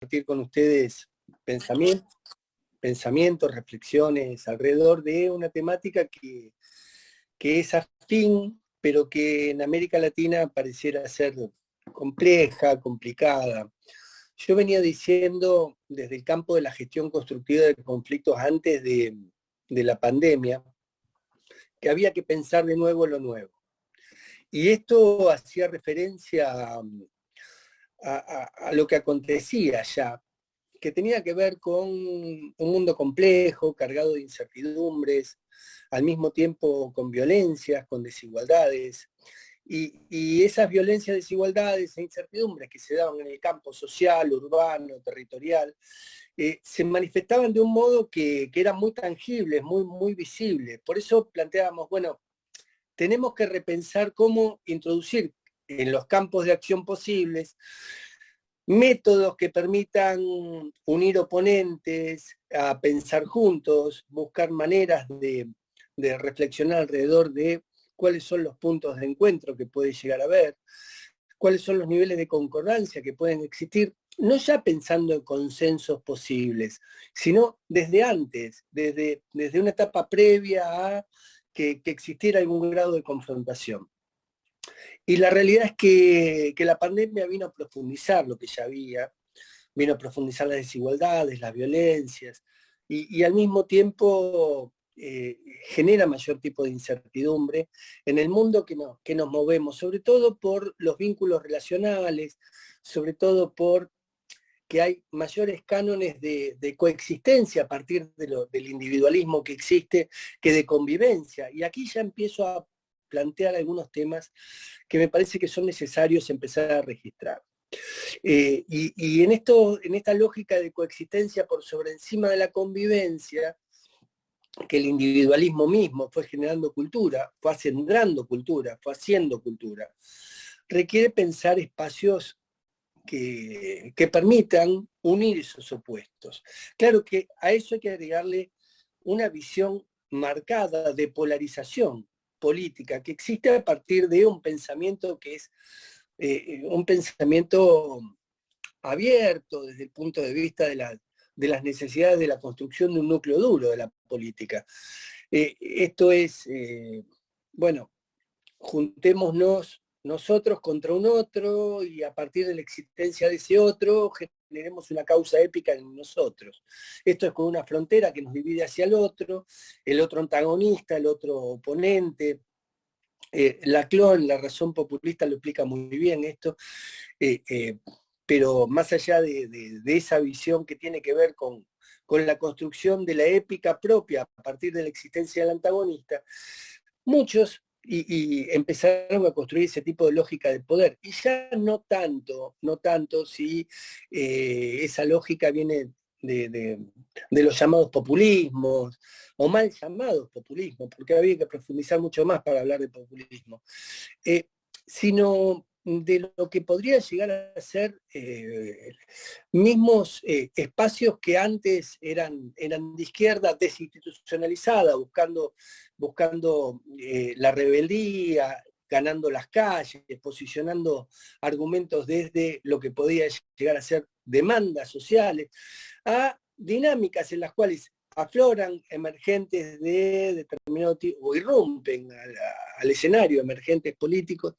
compartir con ustedes pensamientos, reflexiones alrededor de una temática que es afín, pero que en América Latina pareciera ser compleja, complicada. Yo venía diciendo desde el campo de la gestión constructiva de conflictos antes de la pandemia, que había que pensar de nuevo lo nuevo. Y esto hacía referencia a lo que acontecía ya, que tenía que ver con un mundo complejo, cargado de incertidumbres, al mismo tiempo con violencias, con desigualdades, y esas violencias, desigualdades e incertidumbres que se daban en el campo social, urbano, territorial, se manifestaban de un modo que era muy tangible, muy visible. Por eso planteábamos, bueno, tenemos que repensar cómo introducir en los campos de acción posibles métodos que permitan unir oponentes, a pensar juntos, buscar maneras de reflexionar alrededor de cuáles son los puntos de encuentro que puede llegar a haber, cuáles son los niveles de concordancia que pueden existir, no ya pensando en consensos posibles, sino desde antes, desde una etapa previa a que existiera algún grado de confrontación. Y la realidad es que la pandemia vino a profundizar lo que ya había, vino a profundizar las desigualdades, las violencias, y al mismo tiempo genera mayor tipo de incertidumbre en el mundo que nos movemos, sobre todo por los vínculos relacionales, sobre todo por que hay mayores cánones de coexistencia a partir del individualismo que existe que de convivencia. Y aquí ya empiezo a plantear algunos temas que me parece que son necesarios empezar a registrar. Y en esta lógica de coexistencia por sobre encima de la convivencia, que el individualismo mismo fue generando cultura, fue acendrando cultura, fue haciendo cultura, requiere pensar espacios que permitan unir esos opuestos. Claro que a eso hay que agregarle una visión marcada de polarización política que existe a partir de un pensamiento que es un pensamiento abierto desde el punto de vista de las necesidades de la construcción de un núcleo duro de la política. Esto es, bueno, juntémonos nosotros contra un otro y a partir de la existencia de ese otro generemos una causa épica en nosotros. Esto es con una frontera que nos divide hacia el otro antagonista, el otro oponente. Laclón, la razón populista, lo explica muy bien esto, pero más allá de esa visión que tiene que ver con la construcción de la épica propia a partir de la existencia del antagonista, muchos y empezaron a construir ese tipo de lógica de poder. Y ya no tanto si esa lógica viene de los llamados populismos, o mal llamados populismos, porque había que profundizar mucho más para hablar de populismo, sino de lo que podría llegar a ser mismos espacios que antes eran de izquierda desinstitucionalizada, buscando la rebeldía, ganando las calles, posicionando argumentos desde lo que podía llegar a ser demandas sociales, a dinámicas en las cuales afloran emergentes de determinado tipo, o irrumpen al escenario emergentes políticos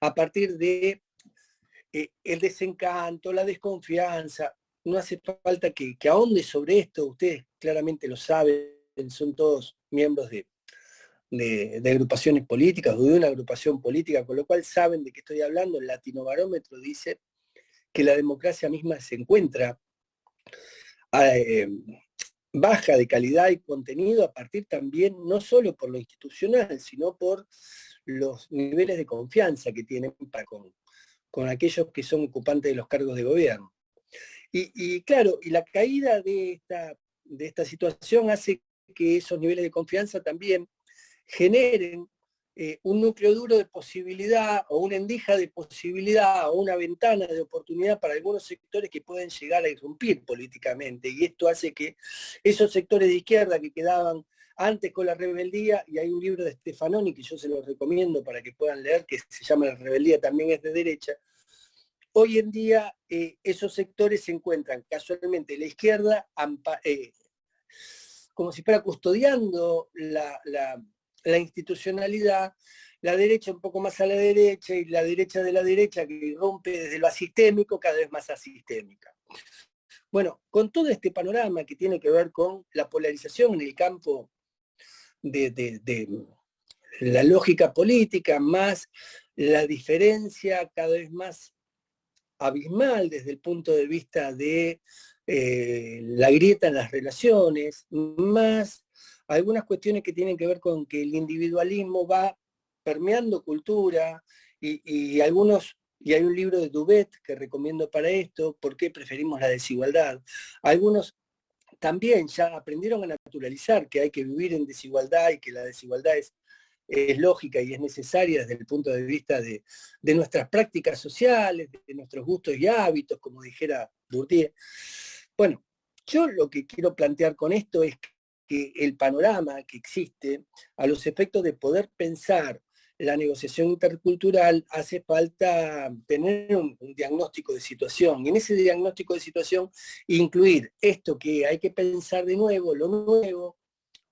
a partir de el desencanto, la desconfianza. No hace falta que ahonde sobre esto, ustedes claramente lo saben, son todos miembros de agrupaciones políticas o de una agrupación política, con lo cual saben de qué estoy hablando. El Latinobarómetro dice que la democracia misma se encuentra baja de calidad y contenido a partir también, no solo por lo institucional, sino por los niveles de confianza que tienen con aquellos que son ocupantes de los cargos de gobierno. Y claro, y la caída de esta situación hace que esos niveles de confianza también generen un núcleo duro de posibilidad o una endija de posibilidad o una ventana de oportunidad para algunos sectores que pueden llegar a irrumpir políticamente. Y esto hace que esos sectores de izquierda que quedaban antes con la rebeldía, y hay un libro de Stefanoni que yo se los recomiendo para que puedan leer, que se llama La rebeldía también es de derecha, hoy en día esos sectores se encuentran casualmente la izquierda como si fuera custodiando la institucionalidad, la derecha un poco más a la derecha y la derecha de la derecha que irrumpe desde lo asistémico cada vez más asistémica. Bueno, con todo este panorama que tiene que ver con la polarización en el campo de la lógica política, más la diferencia cada vez más abismal desde el punto de vista de la grieta en las relaciones, más algunas cuestiones que tienen que ver con que el individualismo va permeando cultura y algunos, y hay un libro de Dubet que recomiendo para esto, ¿por qué preferimos la desigualdad? Algunos también ya aprendieron a naturalizar que hay que vivir en desigualdad y que la desigualdad es lógica y es necesaria desde el punto de vista de nuestras prácticas sociales, de nuestros gustos y hábitos, como dijera Bourdieu. Bueno, yo lo que quiero plantear con esto es que el panorama que existe, a los efectos de poder pensar la negociación intercultural, hace falta tener un diagnóstico de situación. Y en ese diagnóstico de situación, incluir esto que hay que pensar de nuevo, lo nuevo,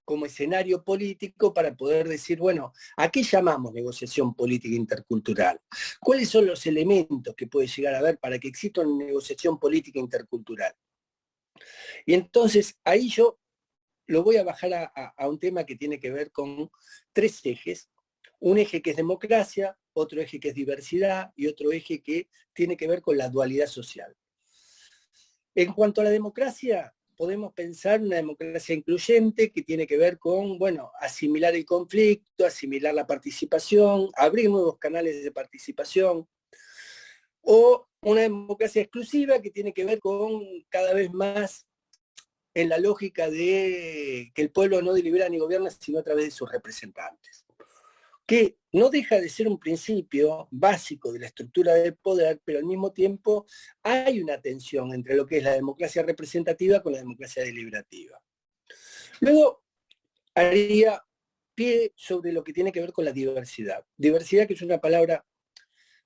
como escenario político para poder decir, bueno, ¿a qué llamamos negociación política intercultural? ¿Cuáles son los elementos que puede llegar a haber para que exista una negociación política intercultural? Y entonces ahí yo lo voy a bajar a un tema que tiene que ver con tres ejes. Un eje que es democracia, otro eje que es diversidad y otro eje que tiene que ver con la dualidad social. En cuanto a la democracia, podemos pensar una democracia incluyente que tiene que ver con, bueno, asimilar el conflicto, asimilar la participación, abrir nuevos canales de participación, o una democracia exclusiva que tiene que ver con cada vez más en la lógica de que el pueblo no delibera ni gobierna sino a través de sus representantes, que no deja de ser un principio básico de la estructura del poder, pero al mismo tiempo hay una tensión entre lo que es la democracia representativa con la democracia deliberativa. Luego haría pie sobre lo que tiene que ver con la diversidad. Diversidad que es una palabra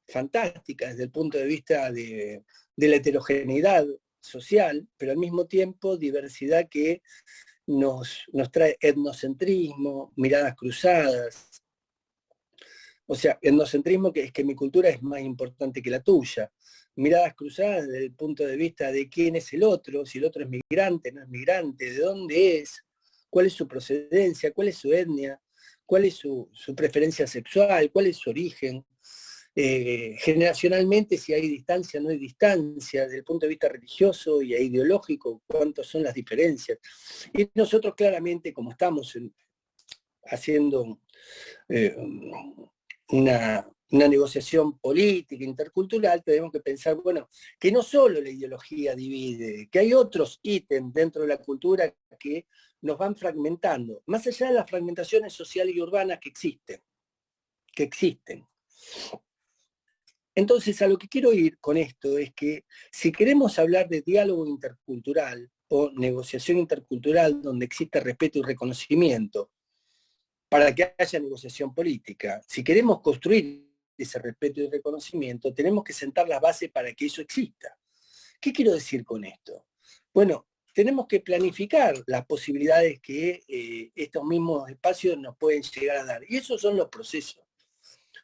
fantástica desde el punto de vista de la heterogeneidad social, pero al mismo tiempo diversidad que nos trae etnocentrismo, miradas cruzadas. O sea, etnocentrismo que es que mi cultura es más importante que la tuya. Miradas cruzadas desde el punto de vista de quién es el otro, si el otro es migrante, no es migrante, de dónde es, cuál es su procedencia, cuál es su etnia, cuál es su preferencia sexual, cuál es su origen. Generacionalmente, si hay distancia o no hay distancia, desde el punto de vista religioso y ideológico, cuántas son las diferencias. Y nosotros claramente, como estamos haciendo una negociación política, intercultural, tenemos que pensar, bueno, que no solo la ideología divide, que hay otros ítems dentro de la cultura que nos van fragmentando, más allá de las fragmentaciones sociales y urbanas que existen. Entonces, a lo que quiero ir con esto es que si queremos hablar de diálogo intercultural o negociación intercultural donde exista respeto y reconocimiento, para que haya negociación política, si queremos construir ese respeto y reconocimiento, tenemos que sentar las bases para que eso exista. ¿Qué quiero decir con esto? Bueno, tenemos que planificar las posibilidades que estos mismos espacios nos pueden llegar a dar. Y esos son los procesos.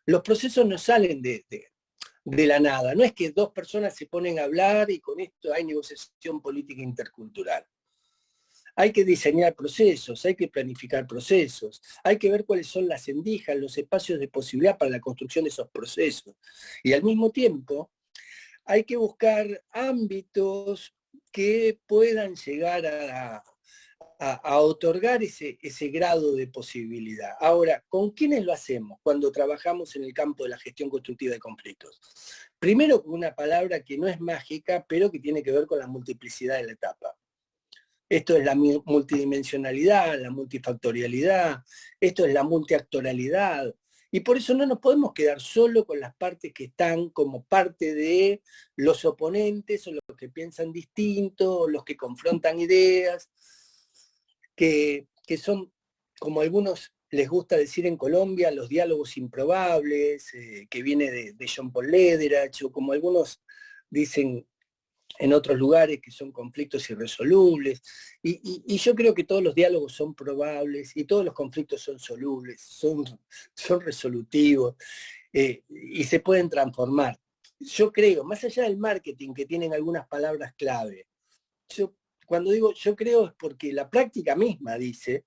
Los procesos no salen de la nada. No es que dos personas se ponen a hablar y con esto hay negociación política intercultural. Hay que diseñar procesos, hay que planificar procesos, hay que ver cuáles son las endijas, los espacios de posibilidad para la construcción de esos procesos. Y al mismo tiempo, hay que buscar ámbitos que puedan llegar a otorgar ese grado de posibilidad. Ahora, ¿con quiénes lo hacemos cuando trabajamos en el campo de la gestión constructiva de conflictos? Primero, con una palabra que no es mágica, pero que tiene que ver con la multiplicidad de la etapa. Esto es la multidimensionalidad, la multifactorialidad, esto es la multiactoralidad. Y por eso no nos podemos quedar solo con las partes que están como parte de los oponentes o los que piensan distinto, o los que confrontan ideas, que son como algunos les gusta decir en Colombia los diálogos improbables, que viene de John Paul Lederach, o como algunos dicen en otros lugares, que son conflictos irresolubles. Y yo creo que todos los diálogos son probables y todos los conflictos son solubles, son resolutivos, y se pueden transformar. Yo creo, más allá del marketing, que tienen algunas palabras clave, cuando digo yo creo es porque la práctica misma dice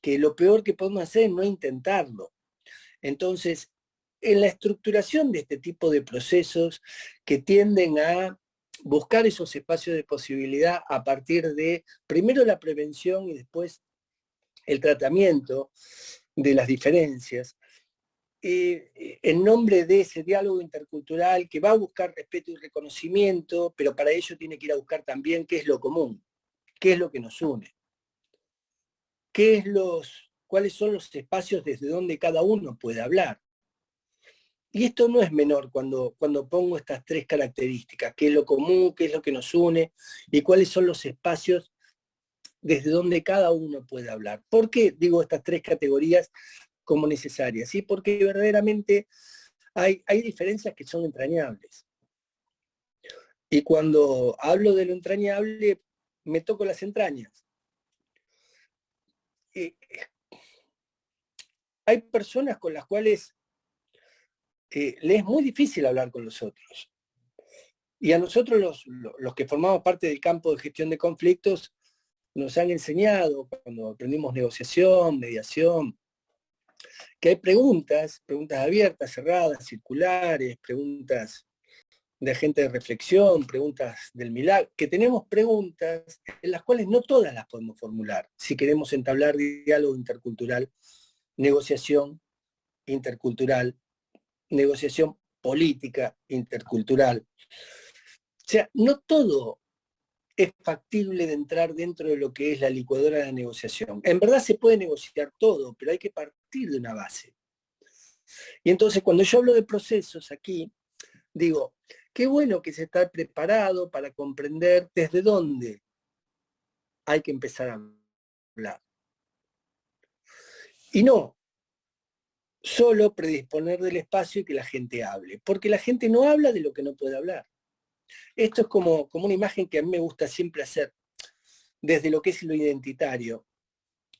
que lo peor que podemos hacer es no intentarlo. Entonces, en la estructuración de este tipo de procesos que tienden a buscar esos espacios de posibilidad a partir de, primero la prevención y después el tratamiento de las diferencias, en nombre de ese diálogo intercultural que va a buscar respeto y reconocimiento, pero para ello tiene que ir a buscar también qué es lo común, qué es lo que nos une, cuáles son los espacios desde donde cada uno puede hablar. Y esto no es menor cuando pongo estas tres características, qué es lo común, qué es lo que nos une y cuáles son los espacios desde donde cada uno puede hablar. ¿Por qué digo estas tres categorías como necesarias? ¿Sí? Porque verdaderamente hay diferencias que son entrañables. Y cuando hablo de lo entrañable, me toco las entrañas. Hay personas con las cuales le es muy difícil hablar con los otros. Y a nosotros los que formamos parte del campo de gestión de conflictos nos han enseñado, cuando aprendimos negociación, mediación, que hay preguntas abiertas, cerradas, circulares, preguntas de agente de reflexión, preguntas del milagro, que tenemos preguntas en las cuales no todas las podemos formular si queremos entablar diálogo intercultural, negociación intercultural, negociación política intercultural. O sea, no todo es factible de entrar dentro de lo que es la licuadora de la negociación. En verdad se puede negociar todo, pero hay que partir de una base. Y entonces cuando yo hablo de procesos aquí, digo, qué bueno que se está preparado para comprender desde dónde hay que empezar a hablar. Y no solo predisponer del espacio y que la gente hable, porque la gente no habla de lo que no puede hablar. Esto es como una imagen que a mí me gusta siempre hacer, desde lo que es lo identitario.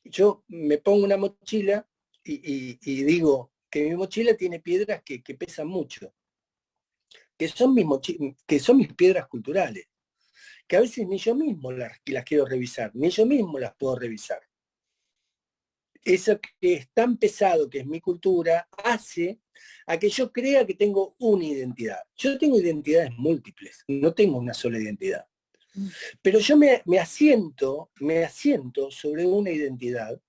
Yo me pongo una mochila y digo que mi mochila tiene piedras que pesan mucho, que son mis piedras culturales, que a veces ni yo mismo las quiero revisar, ni yo mismo las puedo revisar. Eso que es tan pesado, que es mi cultura, hace a que yo crea que tengo una identidad. Yo tengo identidades múltiples, no tengo una sola identidad. Pero yo me asiento sobre una identidad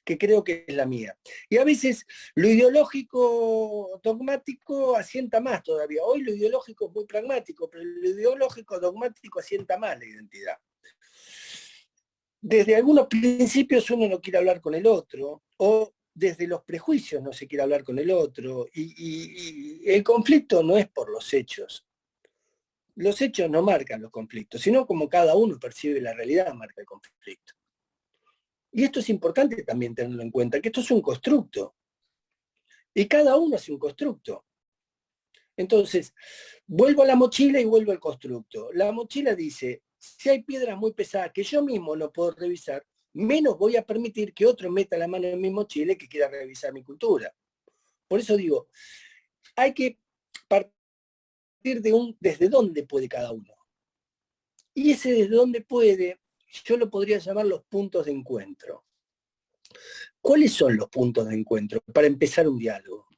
que creo que es la mía. Y a veces lo ideológico dogmático asienta más todavía. Hoy lo ideológico es muy pragmático, pero lo ideológico dogmático asienta más la identidad. Desde algunos principios uno no quiere hablar con el otro, o desde los prejuicios no se quiere hablar con el otro, y el conflicto no es por los hechos. Los hechos no marcan los conflictos, sino como cada uno percibe la realidad marca el conflicto. Y esto es importante también tenerlo en cuenta, que esto es un constructo. Y cada uno hace un constructo. Entonces, vuelvo a la mochila y vuelvo al constructo. La mochila dice, si hay piedras muy pesadas que yo mismo no puedo revisar, menos voy a permitir que otro meta la mano en mi mochila y que quiera revisar mi cultura. Por eso digo, hay que partir desde dónde puede cada uno. Y ese desde dónde puede, yo lo podría llamar los puntos de encuentro. ¿Cuáles son los puntos de encuentro para empezar un diálogo?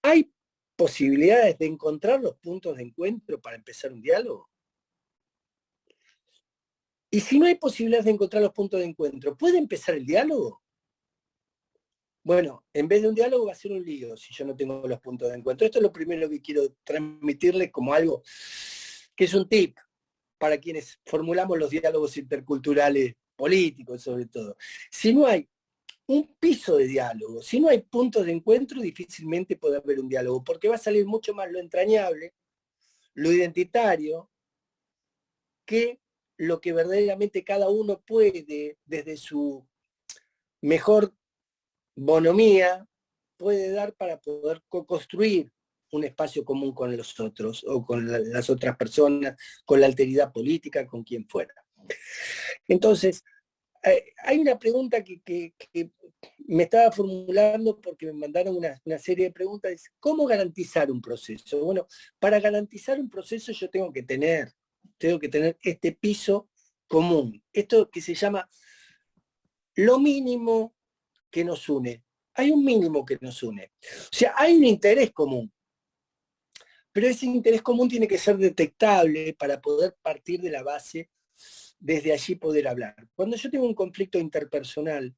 ¿Hay posibilidades de encontrar los puntos de encuentro para empezar un diálogo? Y si no hay posibilidades de encontrar los puntos de encuentro, ¿puede empezar el diálogo? Bueno, en vez de un diálogo va a ser un lío si yo no tengo los puntos de encuentro. Esto es lo primero que quiero transmitirles como algo que es un tip para quienes formulamos los diálogos interculturales políticos sobre todo. Si no hay un piso de diálogo, si no hay puntos de encuentro, difícilmente puede haber un diálogo, porque va a salir mucho más lo entrañable, lo identitario, que lo que verdaderamente cada uno puede, desde su mejor bonomía puede dar para poder co-construir un espacio común con los otros, o con las otras personas, con la alteridad política, con quien fuera. Entonces, hay una pregunta que me estaba formulando porque me mandaron una serie de preguntas, es ¿cómo garantizar un proceso? Bueno, para garantizar un proceso yo tengo que tener este piso común, esto que se llama lo mínimo que nos une. Hay un mínimo que nos une. O sea, hay un interés común, pero ese interés común tiene que ser detectable para poder partir de la base, desde allí poder hablar. Cuando yo tengo un conflicto interpersonal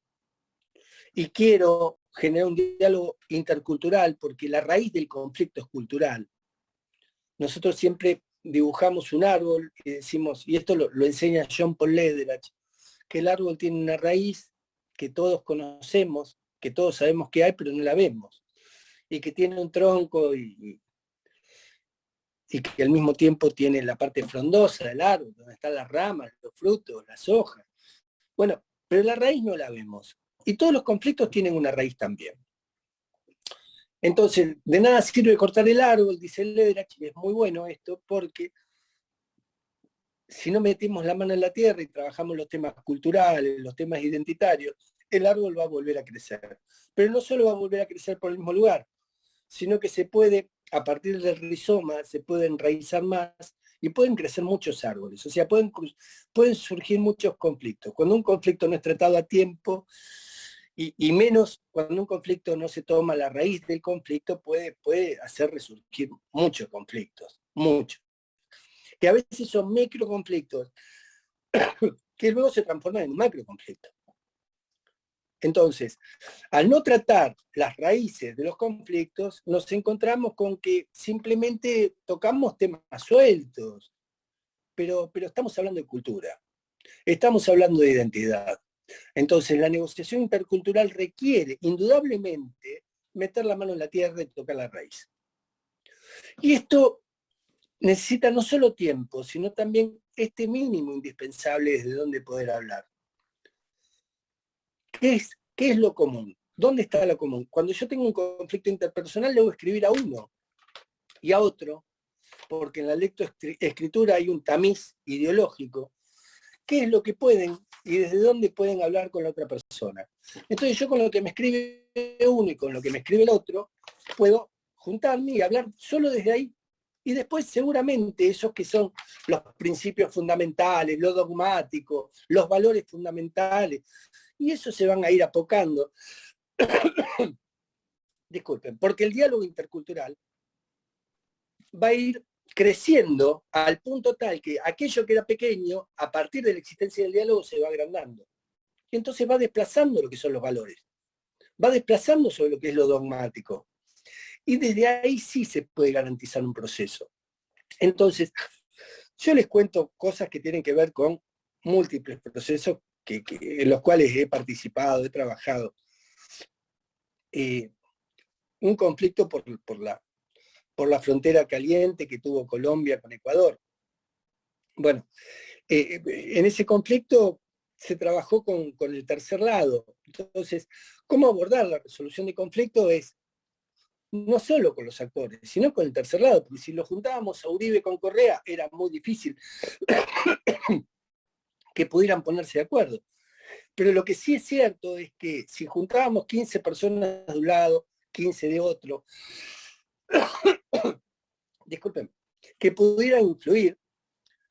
y quiero generar un diálogo intercultural, porque la raíz del conflicto es cultural, nosotros siempre dibujamos un árbol y decimos, y esto lo enseña John Paul Lederach, que el árbol tiene una raíz que todos conocemos, que todos sabemos que hay, pero no la vemos, y que tiene un tronco y que al mismo tiempo tiene la parte frondosa del árbol, donde están las ramas, los frutos, las hojas. Bueno, pero la raíz no la vemos. Y todos los conflictos tienen una raíz también. Entonces, de nada sirve cortar el árbol, dice Lederach, y es muy bueno esto, porque si no metemos la mano en la tierra y trabajamos los temas culturales, los temas identitarios, el árbol va a volver a crecer. Pero no solo va a volver a crecer por el mismo lugar, sino que se puede, a partir del rizoma, se puede enraizar más y pueden crecer muchos árboles. O sea, pueden surgir muchos conflictos. Cuando un conflicto no es tratado a tiempo, y menos cuando un conflicto no se toma la raíz del conflicto, puede hacer resurgir muchos conflictos, muchos. Que a veces son microconflictos, que luego se transforman en macroconflictos. Entonces, al no tratar las raíces de los conflictos, nos encontramos con que simplemente tocamos temas sueltos, pero estamos hablando de cultura, estamos hablando de identidad. Entonces, la negociación intercultural requiere, indudablemente, meter la mano en la tierra y tocar la raíz. Y esto necesita no solo tiempo, sino también este mínimo indispensable desde donde poder hablar. ¿Qué es lo común? ¿Dónde está lo común? Cuando yo tengo un conflicto interpersonal, debo escribir a uno y a otro, porque en la lectoescritura hay un tamiz ideológico. ¿Qué es lo que pueden y desde dónde pueden hablar con la otra persona? Entonces yo con lo que me escribe uno y con lo que me escribe el otro, puedo juntarme y hablar solo desde ahí. Y después seguramente esos que son los principios fundamentales, lo dogmático, los valores fundamentales, y eso se van a ir apocando. Disculpen, porque el diálogo intercultural va a ir creciendo al punto tal que aquello que era pequeño, a partir de la existencia del diálogo, se va agrandando. Y entonces va desplazando lo que son los valores, va desplazando sobre lo que es lo dogmático. Y desde ahí sí se puede garantizar un proceso. Entonces, yo les cuento cosas que tienen que ver con múltiples procesos en los cuales he participado, he trabajado. Un conflicto por la frontera caliente que tuvo Colombia con Ecuador. Bueno, en ese conflicto se trabajó con el tercer lado. Entonces, ¿cómo abordar la resolución de conflicto? Es no solo con los actores, sino con el tercer lado, porque si lo juntábamos a Uribe con Correa, era muy difícil que pudieran ponerse de acuerdo. Pero lo que sí es cierto es que si juntábamos 15 personas de un lado, 15 de otro, disculpen, que pudieran influir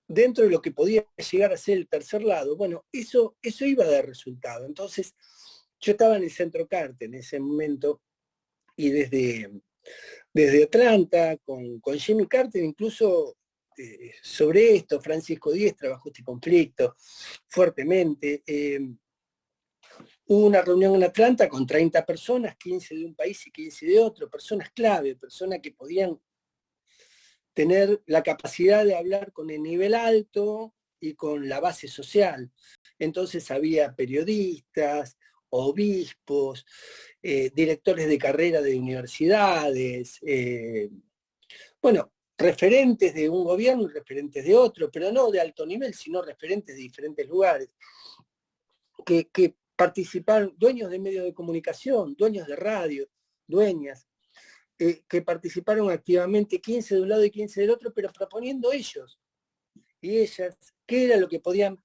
dentro de lo que podía llegar a ser el tercer lado, bueno, eso iba a dar resultado. Entonces, yo estaba en el Centro Carter en ese momento, y desde Atlanta, con Jimmy Carter, incluso sobre esto, Francisco Díez trabajó este conflicto fuertemente. Hubo una reunión en Atlanta con 30 personas, 15 de un país y 15 de otro, personas clave, personas que podían tener la capacidad de hablar con el nivel alto y con la base social. Entonces había periodistas, obispos, directores de carrera de universidades, bueno, referentes de un gobierno y referentes de otro, pero no de alto nivel, sino referentes de diferentes lugares, que participaron, dueños de medios de comunicación, dueños de radio, dueñas, que participaron activamente, 15 de un lado y 15 del otro, pero proponiendo ellos y ellas qué era lo que podían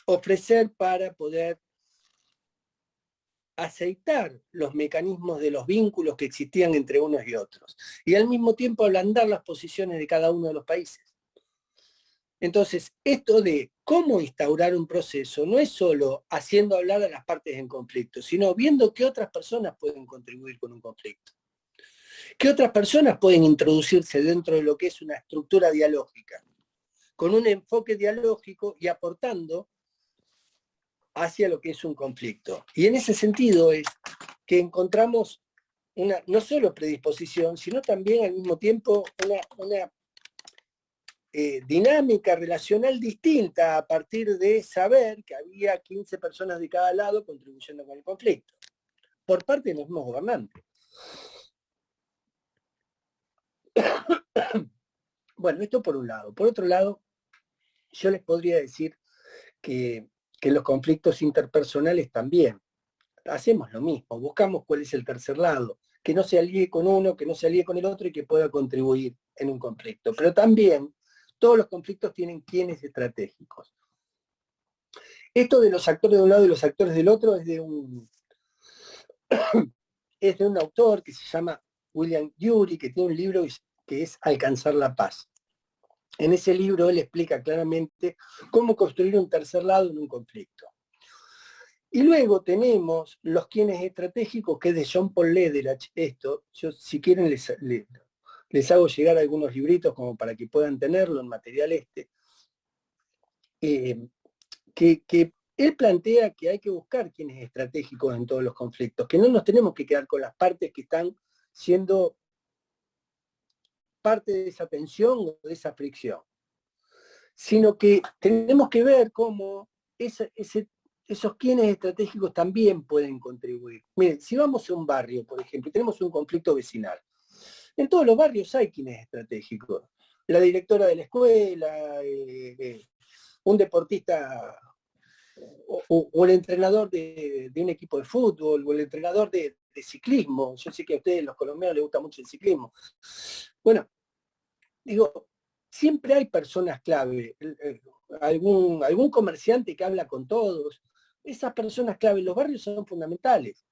ofrecer para poder aceitar los mecanismos de los vínculos que existían entre unos y otros, y al mismo tiempo ablandar las posiciones de cada uno de los países. Entonces, esto de cómo instaurar un proceso no es solo haciendo hablar a las partes en conflicto, sino viendo qué otras personas pueden contribuir con un conflicto, qué otras personas pueden introducirse dentro de lo que es una estructura dialógica, con un enfoque dialógico y aportando hacia lo que es un conflicto. Y en ese sentido es que encontramos una, no solo predisposición, sino también al mismo tiempo una dinámica relacional distinta a partir de saber que había 15 personas de cada lado contribuyendo con el conflicto, por parte de los mismos gobernantes. Bueno, esto por un lado. Por otro lado, yo les podría decir que los conflictos interpersonales también hacemos lo mismo, buscamos cuál es el tercer lado, que no se alíe con uno, que no se alíe con el otro y que pueda contribuir en un conflicto. Pero también todos los conflictos tienen quienes estratégicos. Esto de los actores de un lado y los actores del otro es de un autor que se llama William Ury, que tiene un libro que es Alcanzar la Paz. En ese libro él explica claramente cómo construir un tercer lado en un conflicto. Y luego tenemos los quienes estratégicos, que es de John Paul Lederach. Esto, yo si quieren les hago llegar algunos libritos como para que puedan tenerlo en material que él plantea que hay que buscar quienes estratégicos en todos los conflictos, que no nos tenemos que quedar con las partes que están siendo parte de esa tensión o de esa fricción, sino que tenemos que ver cómo esos quienes estratégicos también pueden contribuir. Miren, si vamos a un barrio, por ejemplo, y tenemos un conflicto vecinal, en todos los barrios hay quienes estratégicos. La directora de la escuela, un deportista o el entrenador de un equipo de fútbol, o el entrenador de ciclismo. Yo sé que a ustedes, los colombianos, les gusta mucho el ciclismo. Bueno, digo, siempre hay personas clave, algún comerciante que habla con todos. Esas personas clave en los barrios son fundamentales.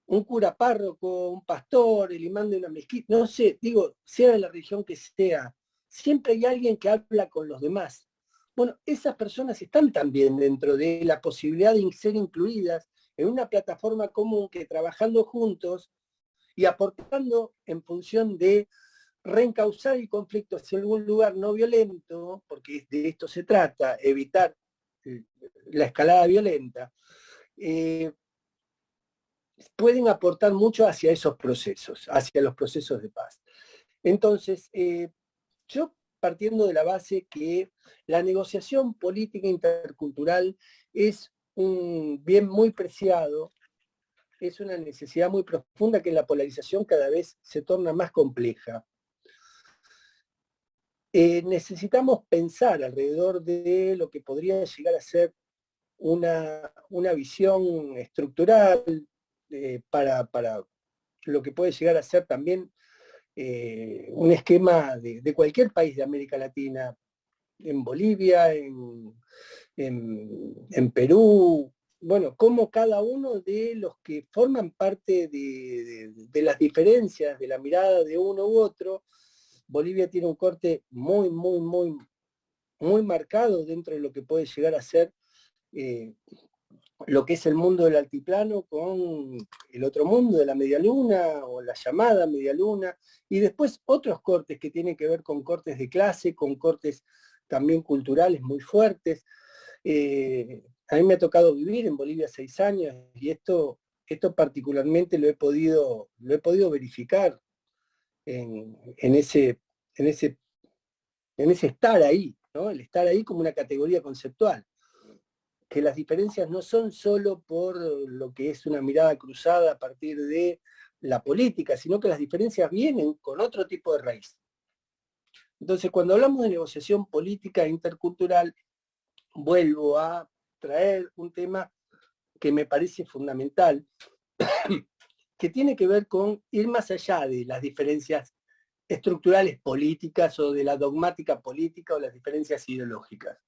Un cura párroco, un pastor, el imán de una mezquita, no sé, digo, sea de la religión que sea, siempre hay alguien que habla con los demás. Bueno, esas personas están también dentro de la posibilidad de ser incluidas en una plataforma común que trabajando juntos y aportando en función de reencauzar el conflicto hacia algún lugar no violento, porque de esto se trata, evitar la escalada violenta, pueden aportar mucho hacia esos procesos, hacia los procesos de paz. Entonces, yo partiendo de la base que la negociación política intercultural es un bien muy preciado, es una necesidad muy profunda que en la polarización cada vez se torna más compleja. Necesitamos pensar alrededor de lo que podría llegar a ser una visión estructural para lo que puede llegar a ser también un esquema de cualquier país de América Latina, en Bolivia, en Perú, bueno, como cada uno de los que forman parte de las diferencias de la mirada de uno u otro. Bolivia tiene un corte muy, muy, muy, muy marcado dentro de lo que puede llegar a ser lo que es el mundo del altiplano con el otro mundo de la medialuna o la llamada medialuna, y después otros cortes que tienen que ver con cortes de clase, con cortes también culturales muy fuertes. A mí me ha tocado vivir en Bolivia 6 años y esto particularmente lo he podido verificar en ese estar ahí, ¿no? El estar ahí como una categoría conceptual. Que las diferencias no son solo por lo que es una mirada cruzada a partir de la política, sino que las diferencias vienen con otro tipo de raíz. Entonces, cuando hablamos de negociación política intercultural, vuelvo a traer un tema que me parece fundamental, que tiene que ver con ir más allá de las diferencias estructurales políticas o de la dogmática política o las diferencias ideológicas.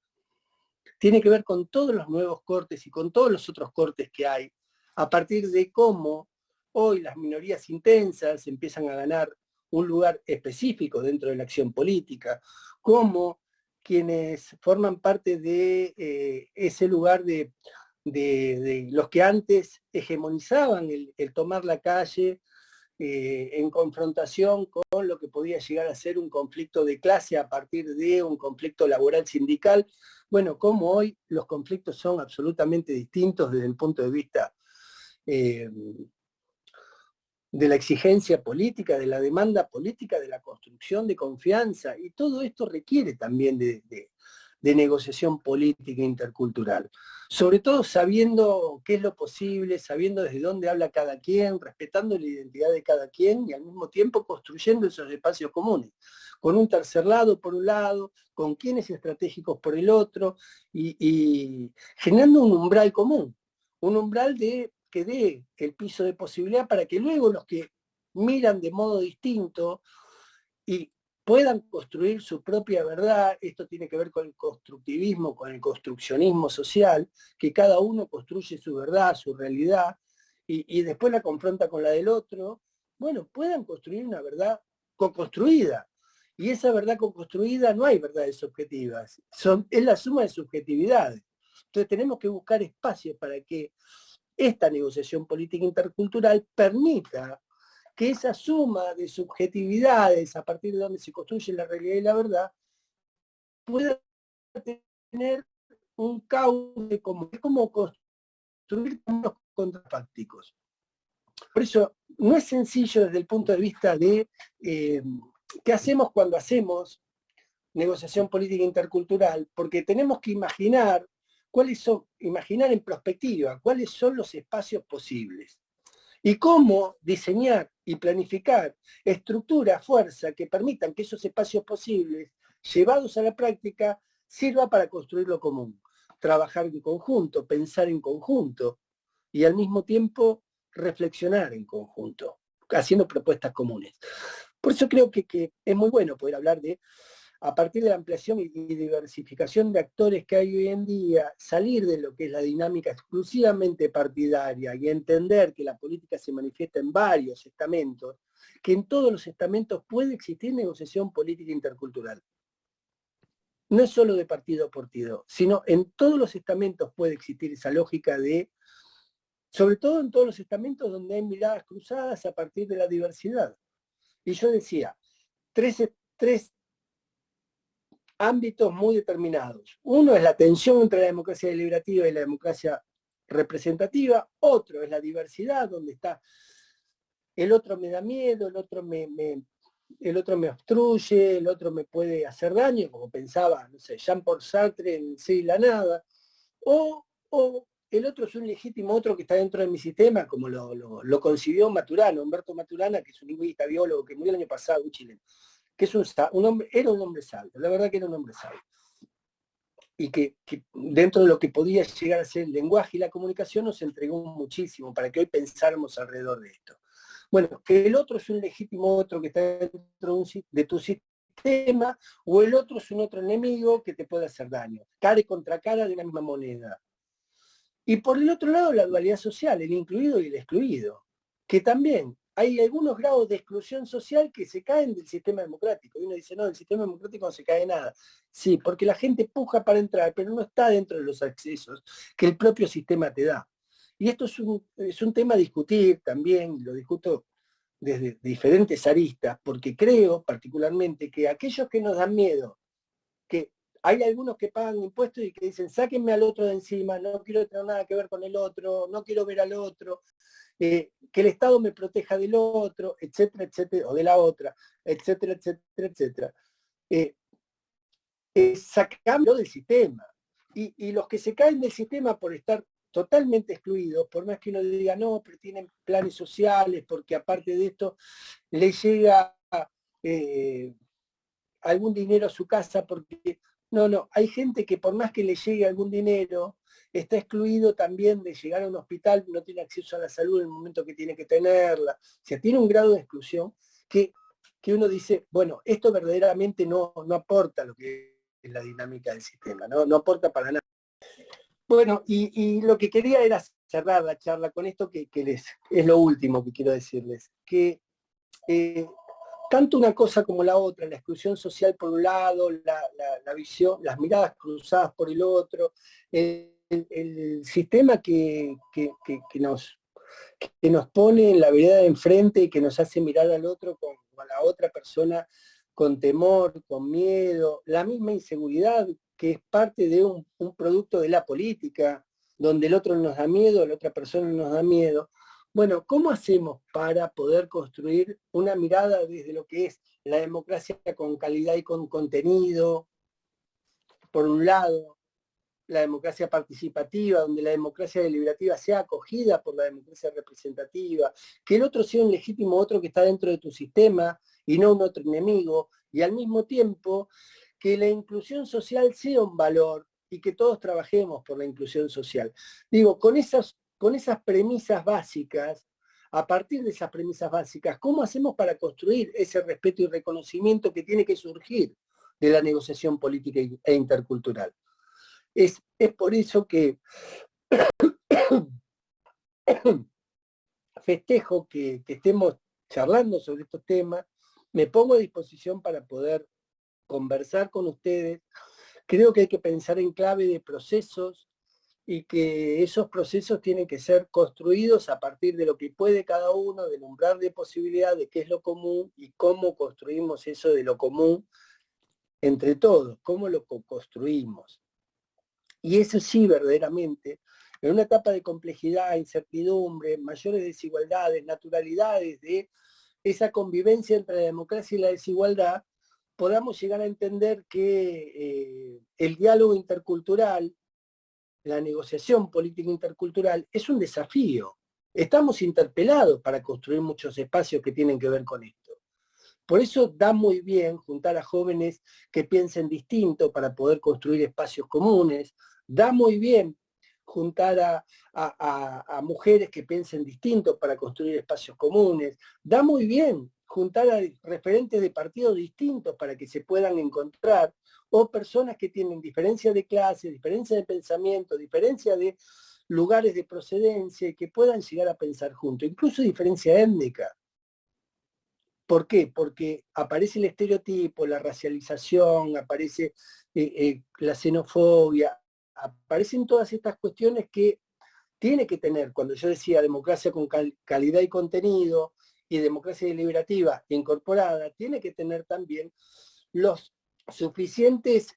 Tiene que ver con todos los nuevos cortes y con todos los otros cortes que hay, a partir de cómo hoy las minorías intensas empiezan a ganar un lugar específico dentro de la acción política, cómo quienes forman parte de ese lugar de los que antes hegemonizaban el tomar la calle en confrontación con lo que podía llegar a ser un conflicto de clase a partir de un conflicto laboral sindical. Bueno, como hoy los conflictos son absolutamente distintos desde el punto de vista de la exigencia política, de la demanda política, de la construcción de confianza, y todo esto requiere también de negociación política intercultural. Sobre todo sabiendo qué es lo posible, sabiendo desde dónde habla cada quien, respetando la identidad de cada quien y al mismo tiempo construyendo esos espacios comunes, con un tercer lado por un lado, con quienes estratégicos por el otro, y generando un umbral común, un umbral que dé el piso de posibilidad para que luego los que miran de modo distinto y puedan construir su propia verdad. Esto tiene que ver con el constructivismo, con el construccionismo social, que cada uno construye su verdad, su realidad, y después la confronta con la del otro. Bueno, puedan construir una verdad co-construida. Y esa verdad co-construida no hay verdades objetivas, es la suma de subjetividades. Entonces tenemos que buscar espacios para que esta negociación política intercultural permita que esa suma de subjetividades, a partir de donde se construye la realidad y la verdad, pueda tener un cauce común. Es como construir caminos contrafácticos. Por eso, no es sencillo desde el punto de vista de qué hacemos cuando hacemos negociación política intercultural, porque tenemos que imaginar imaginar en perspectiva cuáles son los espacios posibles. Y cómo diseñar y planificar estructuras, fuerza, que permitan que esos espacios posibles, llevados a la práctica, sirva para construir lo común. Trabajar en conjunto, pensar en conjunto y al mismo tiempo reflexionar en conjunto, haciendo propuestas comunes. Por eso creo que es muy bueno poder hablar de, a partir de la ampliación y diversificación de actores que hay hoy en día, salir de lo que es la dinámica exclusivamente partidaria y entender que la política se manifiesta en varios estamentos, que en todos los estamentos puede existir negociación política intercultural. No es solo de partido a partido, sino en todos los estamentos puede existir esa lógica de, sobre todo en todos los estamentos donde hay miradas cruzadas a partir de la diversidad. Y yo decía, tres ámbitos muy determinados. Uno es la tensión entre la democracia deliberativa y la democracia representativa. Otro es la diversidad, donde está el otro me da miedo, el otro me obstruye, el otro me puede hacer daño, como pensaba, no sé, Jean-Paul Sartre en Sí y la nada. O el otro es un legítimo otro que está dentro de mi sistema, como lo concibió Maturana, Humberto Maturana, que es un lingüista, biólogo, que murió el año pasado, un chileno, que es era un hombre sabio, la verdad que era un hombre sabio. Y que dentro de lo que podía llegar a ser el lenguaje y la comunicación nos entregó muchísimo para que hoy pensáramos alrededor de esto. Bueno, que el otro es un legítimo otro que está dentro de tu sistema, o el otro es un otro enemigo que te puede hacer daño, cara contra cara de una misma moneda. Y por el otro lado, la dualidad social, el incluido y el excluido, que también hay algunos grados de exclusión social que se caen del sistema democrático. Y uno dice, no, del sistema democrático no se cae nada. Sí, porque la gente puja para entrar, pero no está dentro de los accesos que el propio sistema te da. Y esto es un tema a discutir también, lo discuto desde diferentes aristas, porque creo particularmente que aquellos que nos dan miedo, que hay algunos que pagan impuestos y que dicen, sáquenme al otro de encima, no quiero tener nada que ver con el otro, no quiero ver al otro, que el Estado me proteja del otro, etcétera, etcétera, o de la otra, etcétera, etcétera, etcétera. Sacámoslo del sistema. Y los que se caen del sistema por estar totalmente excluidos, por más que uno diga, no, pero tienen planes sociales, porque aparte de esto les llega algún dinero a su casa porque No, no, hay gente que por más que le llegue algún dinero, está excluido también de llegar a un hospital, no tiene acceso a la salud en el momento que tiene que tenerla. O sea, tiene un grado de exclusión que, que uno dice, bueno, esto verdaderamente no aporta lo que es la dinámica del sistema, no aporta para nada. Bueno, y lo que quería era cerrar la charla con esto es lo último que quiero decirles, que eh, tanto una cosa como la otra, la exclusión social por un lado, la visión, las miradas cruzadas por el otro, el sistema que nos pone en la vereda de enfrente y que nos hace mirar al otro con a la otra persona con temor, con miedo, la misma inseguridad que es parte de un producto de la política, donde el otro nos da miedo, la otra persona nos da miedo. Bueno, ¿cómo hacemos para poder construir una mirada desde lo que es la democracia con calidad y con contenido, por un lado, la democracia participativa, donde la democracia deliberativa sea acogida por la democracia representativa, que el otro sea un legítimo otro que está dentro de tu sistema y no un otro enemigo, y al mismo tiempo que la inclusión social sea un valor y que todos trabajemos por la inclusión social? Digo, con esas premisas básicas, a partir de esas premisas básicas, ¿cómo hacemos para construir ese respeto y reconocimiento que tiene que surgir de la negociación política e intercultural? Es por eso que festejo que estemos charlando sobre estos temas, me pongo a disposición para poder conversar con ustedes. Creo que hay que pensar en clave de procesos y que esos procesos tienen que ser construidos a partir de lo que puede cada uno, del umbral de posibilidad de qué es lo común y cómo construimos eso de lo común entre todos, cómo lo construimos. Y eso sí, verdaderamente, en una etapa de complejidad, incertidumbre, mayores desigualdades, naturalidades de esa convivencia entre la democracia y la desigualdad, podamos llegar a entender que el diálogo intercultural, la negociación política intercultural, es un desafío. Estamos interpelados para construir muchos espacios que tienen que ver con esto. Por eso da muy bien juntar a jóvenes que piensen distinto para poder construir espacios comunes, da muy bien juntar a mujeres que piensen distinto para construir espacios comunes, da muy bien juntar a referentes de partidos distintos para que se puedan encontrar, o personas que tienen diferencia de clase, diferencia de pensamiento, diferencia de lugares de procedencia y que puedan llegar a pensar juntos, incluso diferencia étnica. ¿Por qué? Porque aparece el estereotipo, la racialización, aparece la xenofobia, aparecen todas estas cuestiones que tiene que tener, cuando yo decía democracia con calidad y contenido y democracia deliberativa incorporada, tiene que tener también los suficientes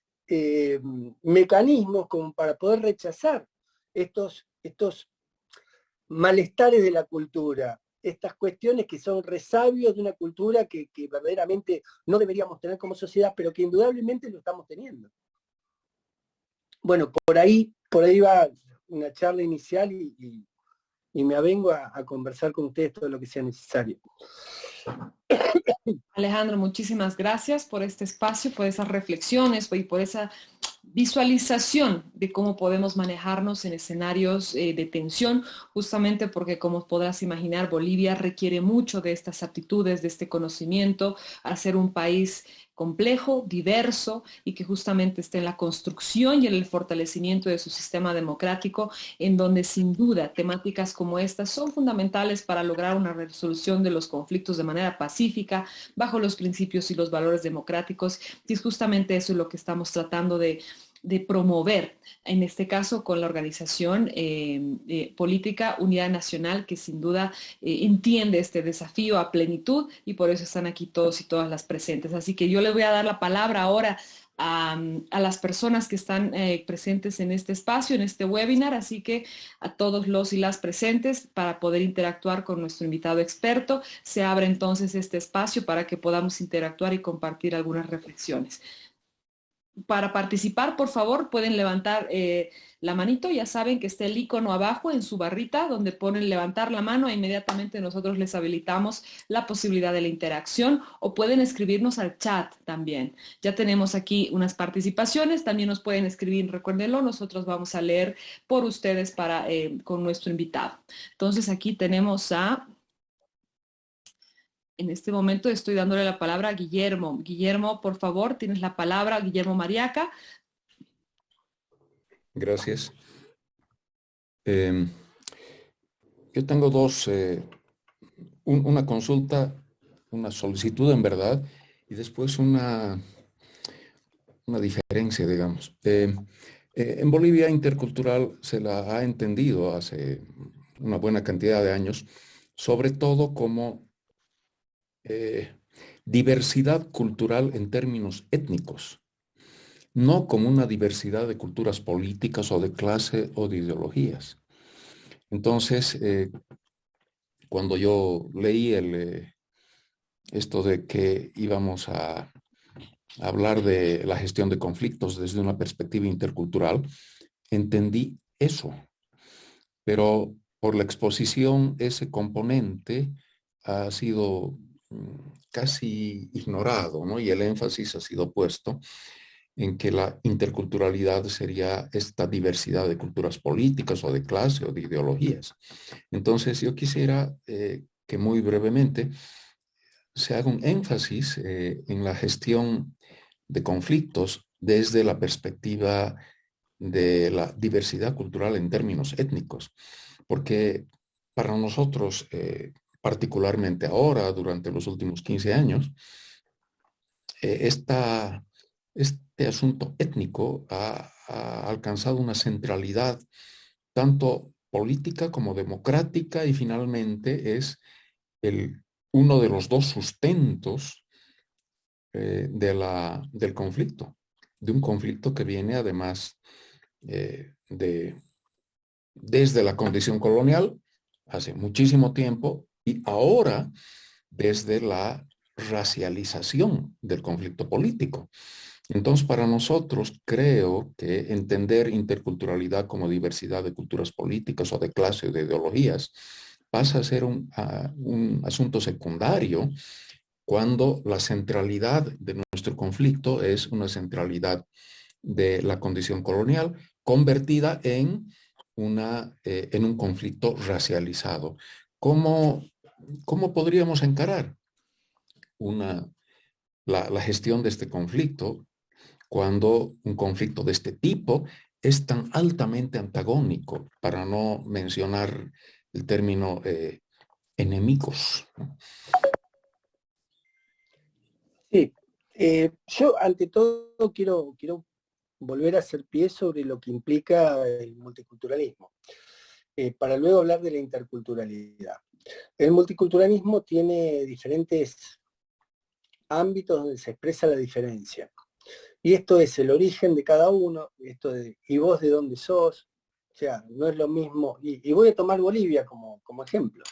mecanismos como para poder rechazar estos malestares de la cultura, estas cuestiones que son resabios de una cultura que verdaderamente no deberíamos tener como sociedad, pero que indudablemente lo estamos teniendo. Bueno, por ahí va una charla inicial y me avengo a conversar con ustedes todo lo que sea necesario. Alejandro, muchísimas gracias por este espacio, por esas reflexiones y por esa visualización de cómo podemos manejarnos en escenarios de tensión, justamente porque, como podrás imaginar, Bolivia requiere mucho de estas aptitudes, de este conocimiento, a ser un país complejo, diverso y que justamente esté en la construcción y en el fortalecimiento de su sistema democrático, en donde sin duda temáticas como estas son fundamentales para lograr una resolución de los conflictos de manera pacífica, bajo los principios y los valores democráticos, y es justamente eso lo que estamos tratando de promover, en este caso con la organización política Unidad Nacional, que sin duda entiende este desafío a plenitud y por eso están aquí todos y todas las presentes. Así que yo le voy a dar la palabra ahora a las personas que están presentes en este espacio, en este webinar, así que a todos los y las presentes para poder interactuar con nuestro invitado experto. Se abre entonces este espacio para que podamos interactuar y compartir algunas reflexiones. para participar, por favor, pueden levantar la manito. Ya saben que está el icono abajo en su barrita donde ponen levantar la mano e inmediatamente nosotros les habilitamos la posibilidad de la interacción, o pueden escribirnos al chat también. Ya tenemos aquí unas participaciones, también nos pueden escribir, recuérdenlo, nosotros vamos a leer por ustedes con nuestro invitado. Entonces aquí tenemos en este momento estoy dándole la palabra a Guillermo. Guillermo, por favor, tienes la palabra, Guillermo Mariaca. Gracias. Yo tengo una consulta, una solicitud en verdad, y después una diferencia, digamos. En Bolivia intercultural se la ha entendido hace una buena cantidad de años, sobre todo como diversidad cultural en términos étnicos, no como una diversidad de culturas políticas o de clase o de ideologías. Entonces, cuando yo leí esto de que íbamos a hablar de la gestión de conflictos desde una perspectiva intercultural, entendí eso. Pero por la exposición, ese componente ha sido casi ignorado, ¿no? Y el énfasis ha sido puesto en que la interculturalidad sería esta diversidad de culturas políticas o de clase o de ideologías. Entonces, yo quisiera que muy brevemente se haga un énfasis en la gestión de conflictos desde la perspectiva de la diversidad cultural en términos étnicos, porque para nosotros, particularmente ahora, durante los últimos 15 años, este asunto étnico ha alcanzado una centralidad tanto política como democrática, y finalmente es uno de los dos sustentos del conflicto, de un conflicto que viene además desde la condición colonial hace muchísimo tiempo, y ahora desde la racialización del conflicto político. Entonces, para nosotros, creo que entender interculturalidad como diversidad de culturas políticas o de clase o de ideologías pasa a ser un asunto secundario cuando la centralidad de nuestro conflicto es una centralidad de la condición colonial convertida en un conflicto racializado. ¿Cómo podríamos encarar la gestión de este conflicto cuando un conflicto de este tipo es tan altamente antagónico, para no mencionar el término enemigos, ¿no? Sí, yo ante todo quiero volver a hacer pie sobre lo que implica el multiculturalismo, para luego hablar de la interculturalidad. El multiculturalismo tiene diferentes ámbitos donde se expresa la diferencia. Y esto es el origen de cada uno, ¿y vos de dónde sos? O sea, no es lo mismo, y voy a tomar Bolivia como ejemplo.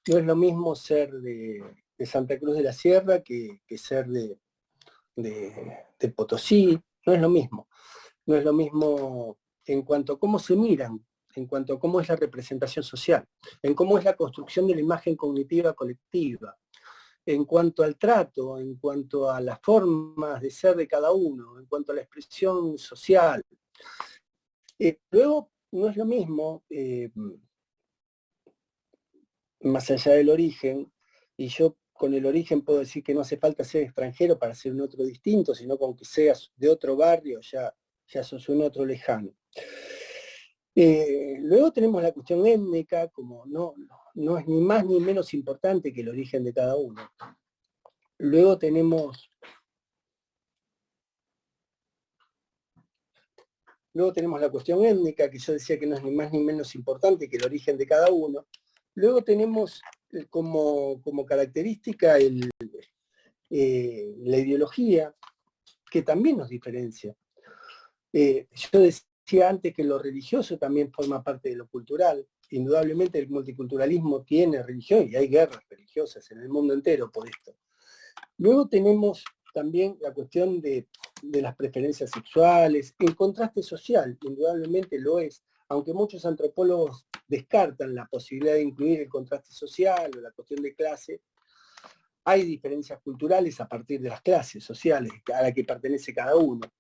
No es lo mismo ser de Santa Cruz de la Sierra que ser de Potosí, no es lo mismo. No es lo mismo en cuanto a cómo se miran, en cuanto a cómo es la representación social, en cómo es la construcción de la imagen cognitiva colectiva, en cuanto al trato, en cuanto a las formas de ser de cada uno, en cuanto a la expresión social. Luego, no es lo mismo, más allá del origen, y yo con el origen puedo decir que no hace falta ser extranjero para ser un otro distinto, sino con que seas de otro barrio, ya sos un otro lejano. Luego tenemos la cuestión étnica, como no es ni más ni menos importante que el origen de cada uno. Luego tenemos la cuestión étnica, que yo decía que no es ni más ni menos importante que el origen de cada uno. Luego tenemos como característica la ideología, que también nos diferencia. Yo decía antes que lo religioso también forma parte de lo cultural. Indudablemente el multiculturalismo tiene religión, y hay guerras religiosas en el mundo entero por esto. Luego tenemos también la cuestión de las preferencias sexuales, el contraste social, indudablemente lo es, aunque muchos antropólogos descartan la posibilidad de incluir el contraste social o la cuestión de clase, hay diferencias culturales a partir de las clases sociales a las que pertenece cada uno.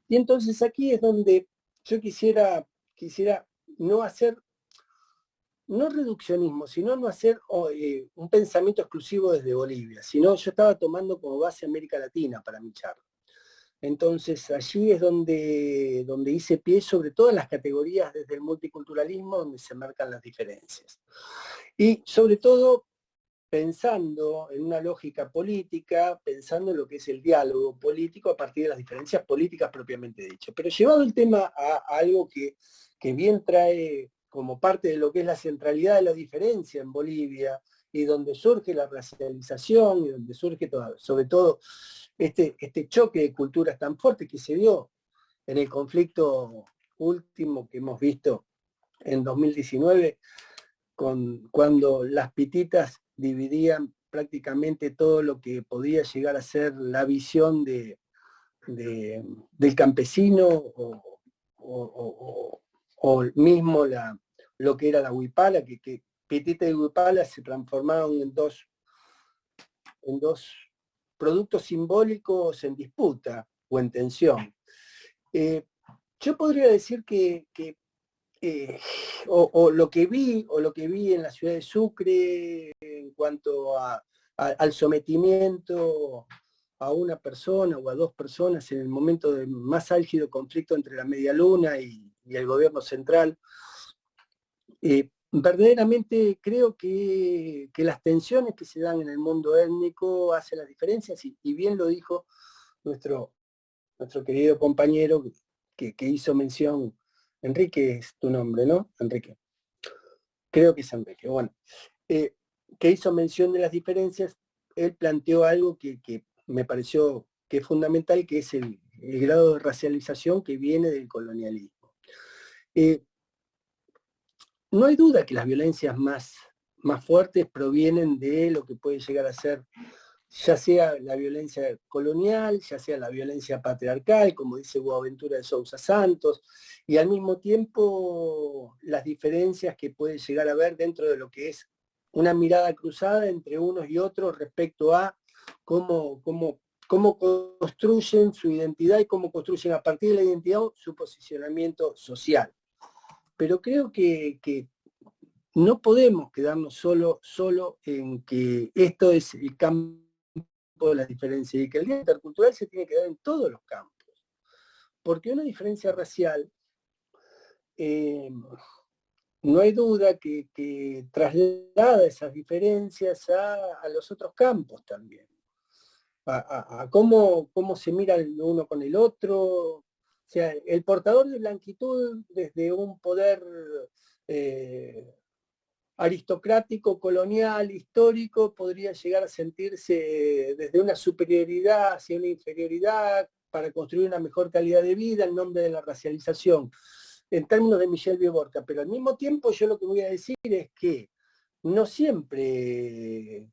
Y entonces aquí es donde yo quisiera no hacer, no reduccionismo, sino no hacer un pensamiento exclusivo desde Bolivia, sino yo estaba tomando como base América Latina para mi charla. Entonces allí es donde hice pie sobre todas las categorías desde el multiculturalismo, donde se marcan las diferencias. Y sobre todo pensando en una lógica política, pensando en lo que es el diálogo político a partir de las diferencias políticas propiamente dichas. Pero llevado el tema a algo que bien trae como parte de lo que es la centralidad de la diferencia en Bolivia, y donde surge la racialización, y donde surge sobre todo este choque de culturas tan fuerte que se dio en el conflicto último que hemos visto en 2019, cuando las pititas dividían prácticamente todo lo que podía llegar a ser la visión del campesino o mismo lo que era la huipala, que pitita y huipala se transformaron en dos productos simbólicos en disputa o en tensión. Yo podría decir que lo que vi en la ciudad de Sucre en cuanto al sometimiento a una persona o a dos personas en el momento del más álgido conflicto entre la Media Luna y el gobierno central, verdaderamente creo que las tensiones que se dan en el mundo étnico hacen las diferencias, y bien lo dijo nuestro querido compañero que hizo mención. Enrique es tu nombre, ¿no? Enrique. Creo que es Enrique. Bueno, que hizo mención de las diferencias. Él planteó algo que me pareció que es fundamental, que es el grado de racialización que viene del colonialismo. No hay duda que las violencias más fuertes provienen de lo que puede llegar a ser, ya sea la violencia colonial, ya sea la violencia patriarcal, como dice Boaventura de Sousa Santos, y al mismo tiempo las diferencias que puede llegar a haber dentro de lo que es una mirada cruzada entre unos y otros respecto a cómo construyen su identidad y cómo construyen a partir de la identidad su posicionamiento social. Pero creo que no podemos quedarnos solo en que esto es el campo de la diferencia, y que el diálogo intercultural se tiene que dar en todos los campos. Porque una diferencia racial, no hay duda que traslada esas diferencias a los otros campos también. A cómo se mira el uno con el otro. O sea, el portador de blanquitud desde un poder aristocrático, colonial, histórico, podría llegar a sentirse desde una superioridad hacia una inferioridad para construir una mejor calidad de vida en nombre de la racialización, en términos de Michel Vieux-Borca. Pero al mismo tiempo yo lo que voy a decir es que no siempre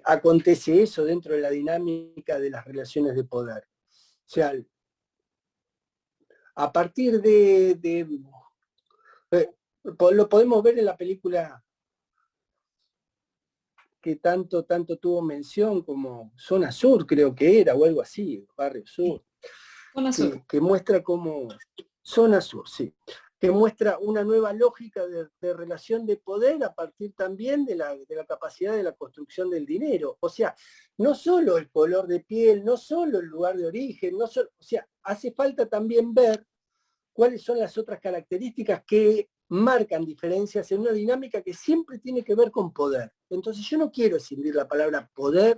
acontece eso dentro de la dinámica de las relaciones de poder. O sea, a partir lo podemos ver en la película que tanto tuvo mención como Zona Sur, creo que era, o algo así, Barrio Sur. Zona Sur. Que muestra como Zona Sur, sí. Que muestra una nueva lógica de relación de poder a partir también de la capacidad de la construcción del dinero. O sea, no solo el color de piel, no solo el lugar de origen, o sea, hace falta también ver cuáles son las otras características que marcan diferencias en una dinámica que siempre tiene que ver con poder. Entonces yo no quiero escindir la palabra poder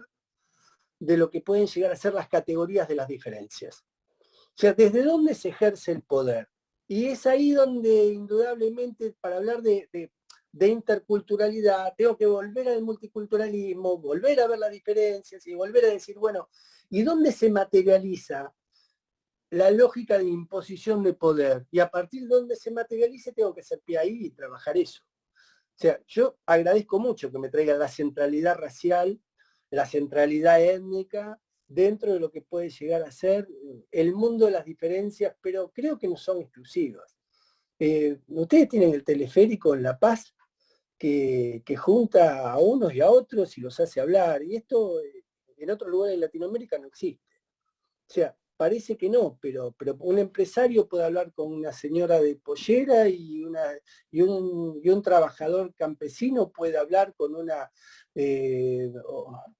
de lo que pueden llegar a ser las categorías de las diferencias. O sea, ¿desde dónde se ejerce el poder? Y es ahí donde indudablemente para hablar de interculturalidad tengo que volver al multiculturalismo, volver a ver las diferencias y volver a decir, bueno, ¿y dónde se materializa la lógica de imposición de poder? Y a partir de donde se materialice tengo que hacer pie ahí y trabajar eso. O sea, yo agradezco mucho que me traiga la centralidad racial la centralidad étnica dentro de lo que puede llegar a ser el mundo de las diferencias, pero creo que no son exclusivas. Ustedes tienen el teleférico en La Paz que junta a unos y a otros y los hace hablar, y esto en otros lugares de Latinoamérica no existe. O sea, parece que no, pero un empresario puede hablar con una señora de pollera y un trabajador campesino puede hablar con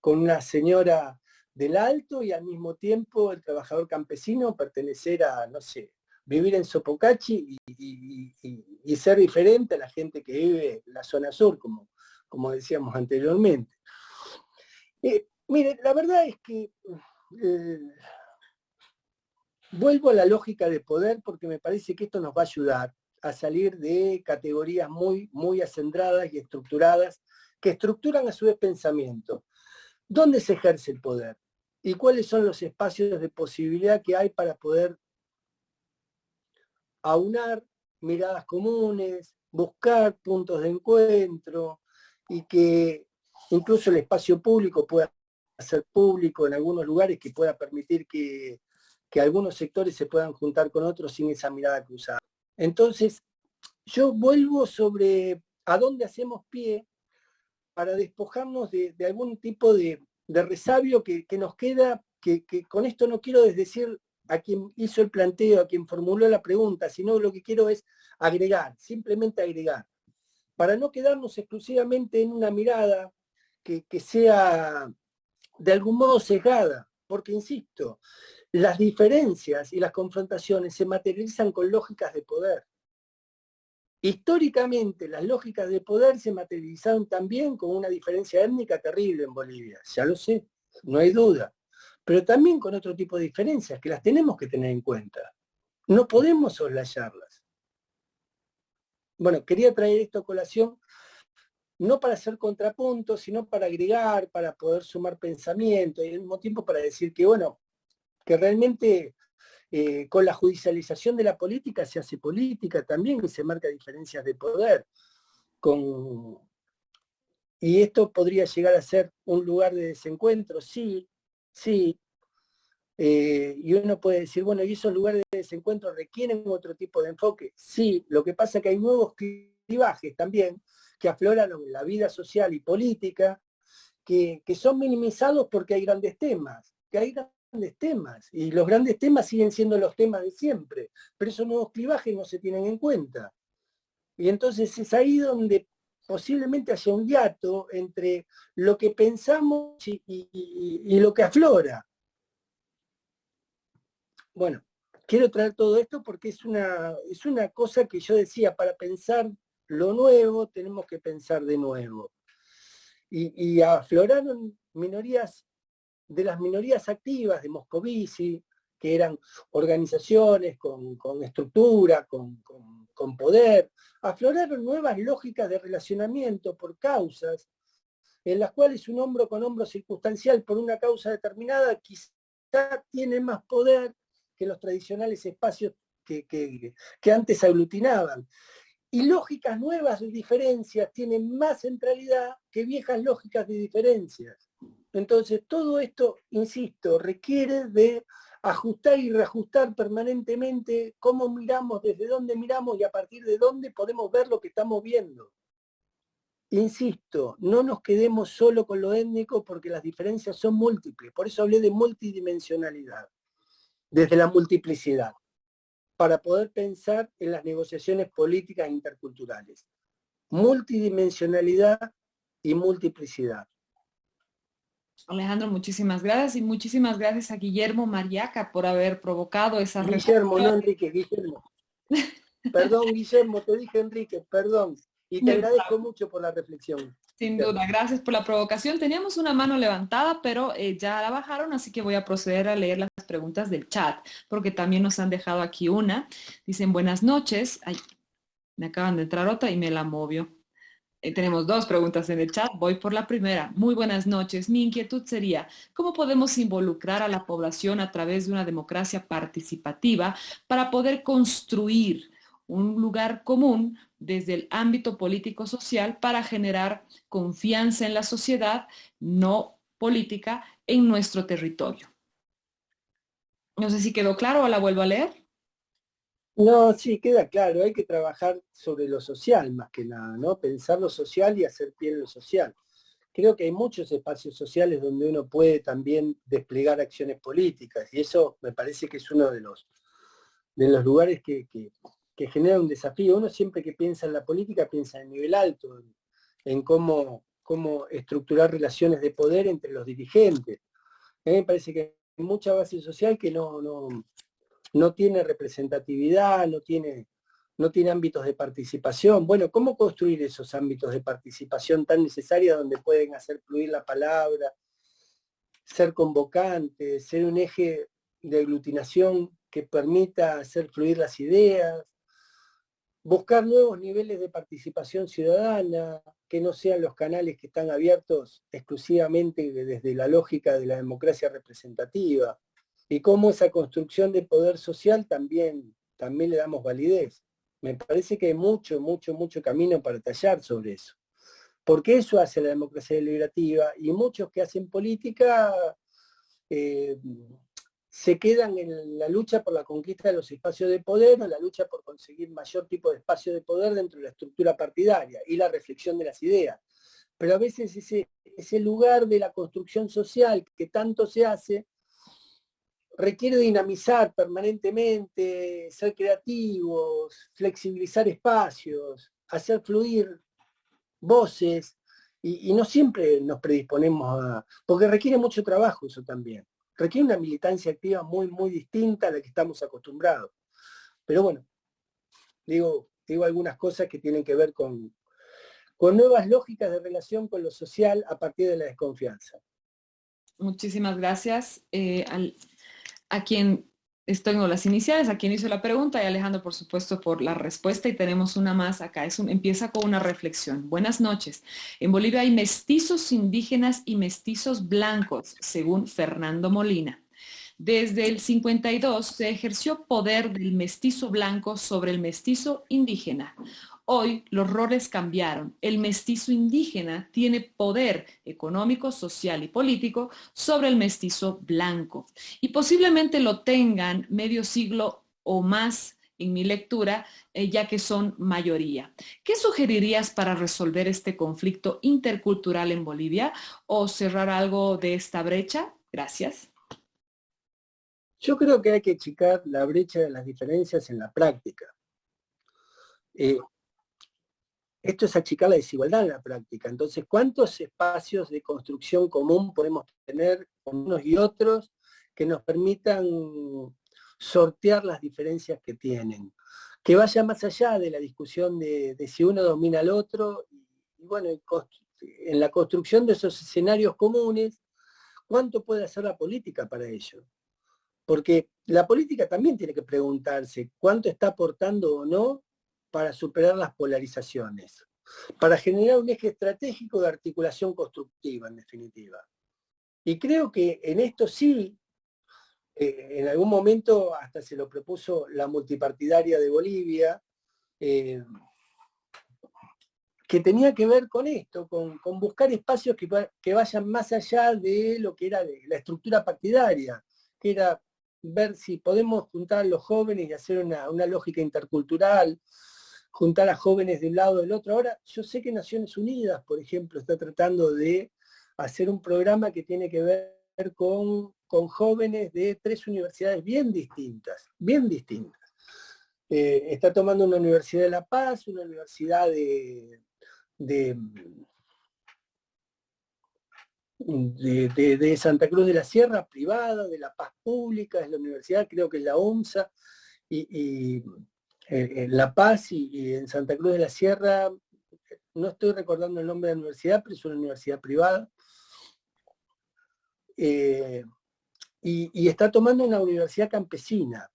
una señora del Alto, y al mismo tiempo el trabajador campesino pertenecer a, no sé, vivir en Sopocachi y ser diferente a la gente que vive en la zona sur, como decíamos anteriormente. Mire, la verdad es que vuelvo a la lógica de poder, porque me parece que esto nos va a ayudar a salir de categorías muy, muy acendradas y estructuradas, que estructuran a su vez pensamiento. ¿Dónde se ejerce el poder? ¿Y cuáles son los espacios de posibilidad que hay para poder aunar miradas comunes, buscar puntos de encuentro, y que incluso el espacio público pueda ser público en algunos lugares, que pueda permitir que algunos sectores se puedan juntar con otros sin esa mirada cruzada? Entonces, yo vuelvo sobre a dónde hacemos pie para despojarnos de algún tipo de resabio que nos queda, que con esto no quiero desdecir a quien hizo el planteo, a quien formuló la pregunta, sino lo que quiero es agregar, simplemente agregar, para no quedarnos exclusivamente en una mirada que sea de algún modo sesgada, porque insisto, las diferencias y las confrontaciones se materializan con lógicas de poder. Históricamente, las lógicas de poder se materializaron también con una diferencia étnica terrible en Bolivia, ya lo sé, no hay duda, pero también con otro tipo de diferencias que las tenemos que tener en cuenta. No podemos soslayarlas. Bueno, quería traer esto a colación, no para hacer contrapunto, sino para agregar, para poder sumar pensamiento, y al mismo tiempo para decir que, bueno, que realmente con la judicialización de la política se hace política también, y se marca diferencias de poder. Y esto podría llegar a ser un lugar de desencuentro, sí, sí. Y uno puede decir, bueno, ¿y esos lugares de desencuentro requieren otro tipo de enfoque? Sí, lo que pasa es que hay nuevos clivajes también que afloraron en la vida social y política, que son minimizados porque hay grandes temas, y los grandes temas siguen siendo los temas de siempre, pero esos nuevos clivajes no se tienen en cuenta. Y entonces es ahí donde posiblemente haya un hiato entre lo que pensamos y lo que aflora. Bueno, quiero traer todo esto porque es una cosa que yo decía, para pensar lo nuevo tenemos que pensar de nuevo. Y afloraron minorías, de las minorías activas de Moscovici, que eran organizaciones con estructura, con poder, afloraron nuevas lógicas de relacionamiento por causas, en las cuales un hombro con hombro circunstancial por una causa determinada quizá tiene más poder que los tradicionales espacios que antes aglutinaban. Y lógicas nuevas de diferencias tienen más centralidad que viejas lógicas de diferencias. Entonces, todo esto, insisto, requiere de ajustar y reajustar permanentemente cómo miramos, desde dónde miramos y a partir de dónde podemos ver lo que estamos viendo. Insisto, no nos quedemos solo con lo étnico, porque las diferencias son múltiples. Por eso hablé de multidimensionalidad, desde la multiplicidad, para poder pensar en las negociaciones políticas interculturales. Multidimensionalidad y multiplicidad. Alejandro, muchísimas gracias, y muchísimas gracias a Guillermo Mariaca por haber provocado esa Guillermo, no Enrique, Guillermo. Perdón, Guillermo, te dije Enrique, perdón. Y te agradezco mucho por la reflexión. Sin duda, gracias por la provocación. Teníamos una mano levantada, pero ya la bajaron, así que voy a proceder a leer las preguntas del chat, porque también nos han dejado aquí una. Dicen, buenas noches. Ay, me acaban de entrar otra y me la movió. Tenemos dos preguntas en el chat. Voy por la primera. Muy buenas noches. Mi inquietud sería, ¿cómo podemos involucrar a la población a través de una democracia participativa para poder construir un lugar común desde el ámbito político-social para generar confianza en la sociedad, no política en nuestro territorio. No sé si quedó claro o la vuelvo a leer. No, sí, queda claro, hay que trabajar sobre lo social más que nada, ¿no? Pensar lo social y hacer pie en lo social. Creo que hay muchos espacios sociales donde uno puede también desplegar acciones políticas y eso me parece que es uno de los lugares que genera un desafío. Uno siempre que piensa en la política piensa en nivel alto, en cómo estructurar relaciones de poder entre los dirigentes. A mí me parece que hay mucha base social que no tiene representatividad, no tiene ámbitos de participación. Bueno, ¿cómo construir esos ámbitos de participación tan necesarios donde pueden hacer fluir la palabra, ser convocantes, ser un eje de aglutinación que permita hacer fluir las ideas, buscar nuevos niveles de participación ciudadana, que no sean los canales que están abiertos exclusivamente desde la lógica de la democracia representativa, y cómo esa construcción de poder social también le damos validez. Me parece que hay mucho camino para tallar sobre eso. Porque eso hace la democracia deliberativa, y muchos que hacen política se quedan en la lucha por la conquista de los espacios de poder o la lucha por conseguir mayor tipo de espacio de poder dentro de la estructura partidaria y la reflexión de las ideas. Pero a veces ese lugar de la construcción social que tanto se hace requiere dinamizar permanentemente, ser creativos, flexibilizar espacios, hacer fluir voces, y no siempre nos predisponemos porque requiere mucho trabajo eso también. Requiere una militancia activa muy distinta a la que estamos acostumbrados. Pero bueno, digo algunas cosas que tienen que ver con nuevas lógicas de relación con lo social a partir de la desconfianza. Muchísimas gracias a quien estoy en las iniciales, a quien hizo la pregunta, y Alejandro, por supuesto, por la respuesta. Y tenemos una más acá. Empieza con una reflexión. Buenas noches. En Bolivia hay mestizos indígenas y mestizos blancos, según Fernando Molina. Desde el 52 se ejerció poder del mestizo blanco sobre el mestizo indígena. Hoy los roles cambiaron. El mestizo indígena tiene poder económico, social y político sobre el mestizo blanco. Y posiblemente lo tengan medio siglo o más en mi lectura, ya que son mayoría. ¿Qué sugerirías para resolver este conflicto intercultural en Bolivia o cerrar algo de esta brecha? Gracias. Yo creo que hay que achicar la brecha de las diferencias en la práctica. Esto es achicar la desigualdad en la práctica. Entonces, ¿cuántos espacios de construcción común podemos tener con unos y otros que nos permitan sortear las diferencias que tienen? Que vaya más allá de la discusión de si uno domina al otro, y bueno, en la construcción de esos escenarios comunes, ¿cuánto puede hacer la política para ello? Porque la política también tiene que preguntarse cuánto está aportando o no para superar las polarizaciones, para generar un eje estratégico de articulación constructiva, en definitiva. Y creo que en esto sí, en algún momento hasta se lo propuso la multipartidaria de Bolivia, que tenía que ver con esto, con buscar espacios que vayan más allá de lo que era de la estructura partidaria, que era ver si podemos juntar a los jóvenes y hacer una lógica intercultural, juntar a jóvenes de un lado o del otro. Ahora, yo sé que Naciones Unidas, por ejemplo, está tratando de hacer un programa que tiene que ver con jóvenes de 3 universidades bien distintas. Está tomando una Universidad de La Paz, una universidad de Santa Cruz de la Sierra, privada, de La Paz pública, es la universidad, creo que es la UNSA, y en La Paz y en Santa Cruz de la Sierra, no estoy recordando el nombre de la universidad, pero es una universidad privada, y está tomando una universidad campesina.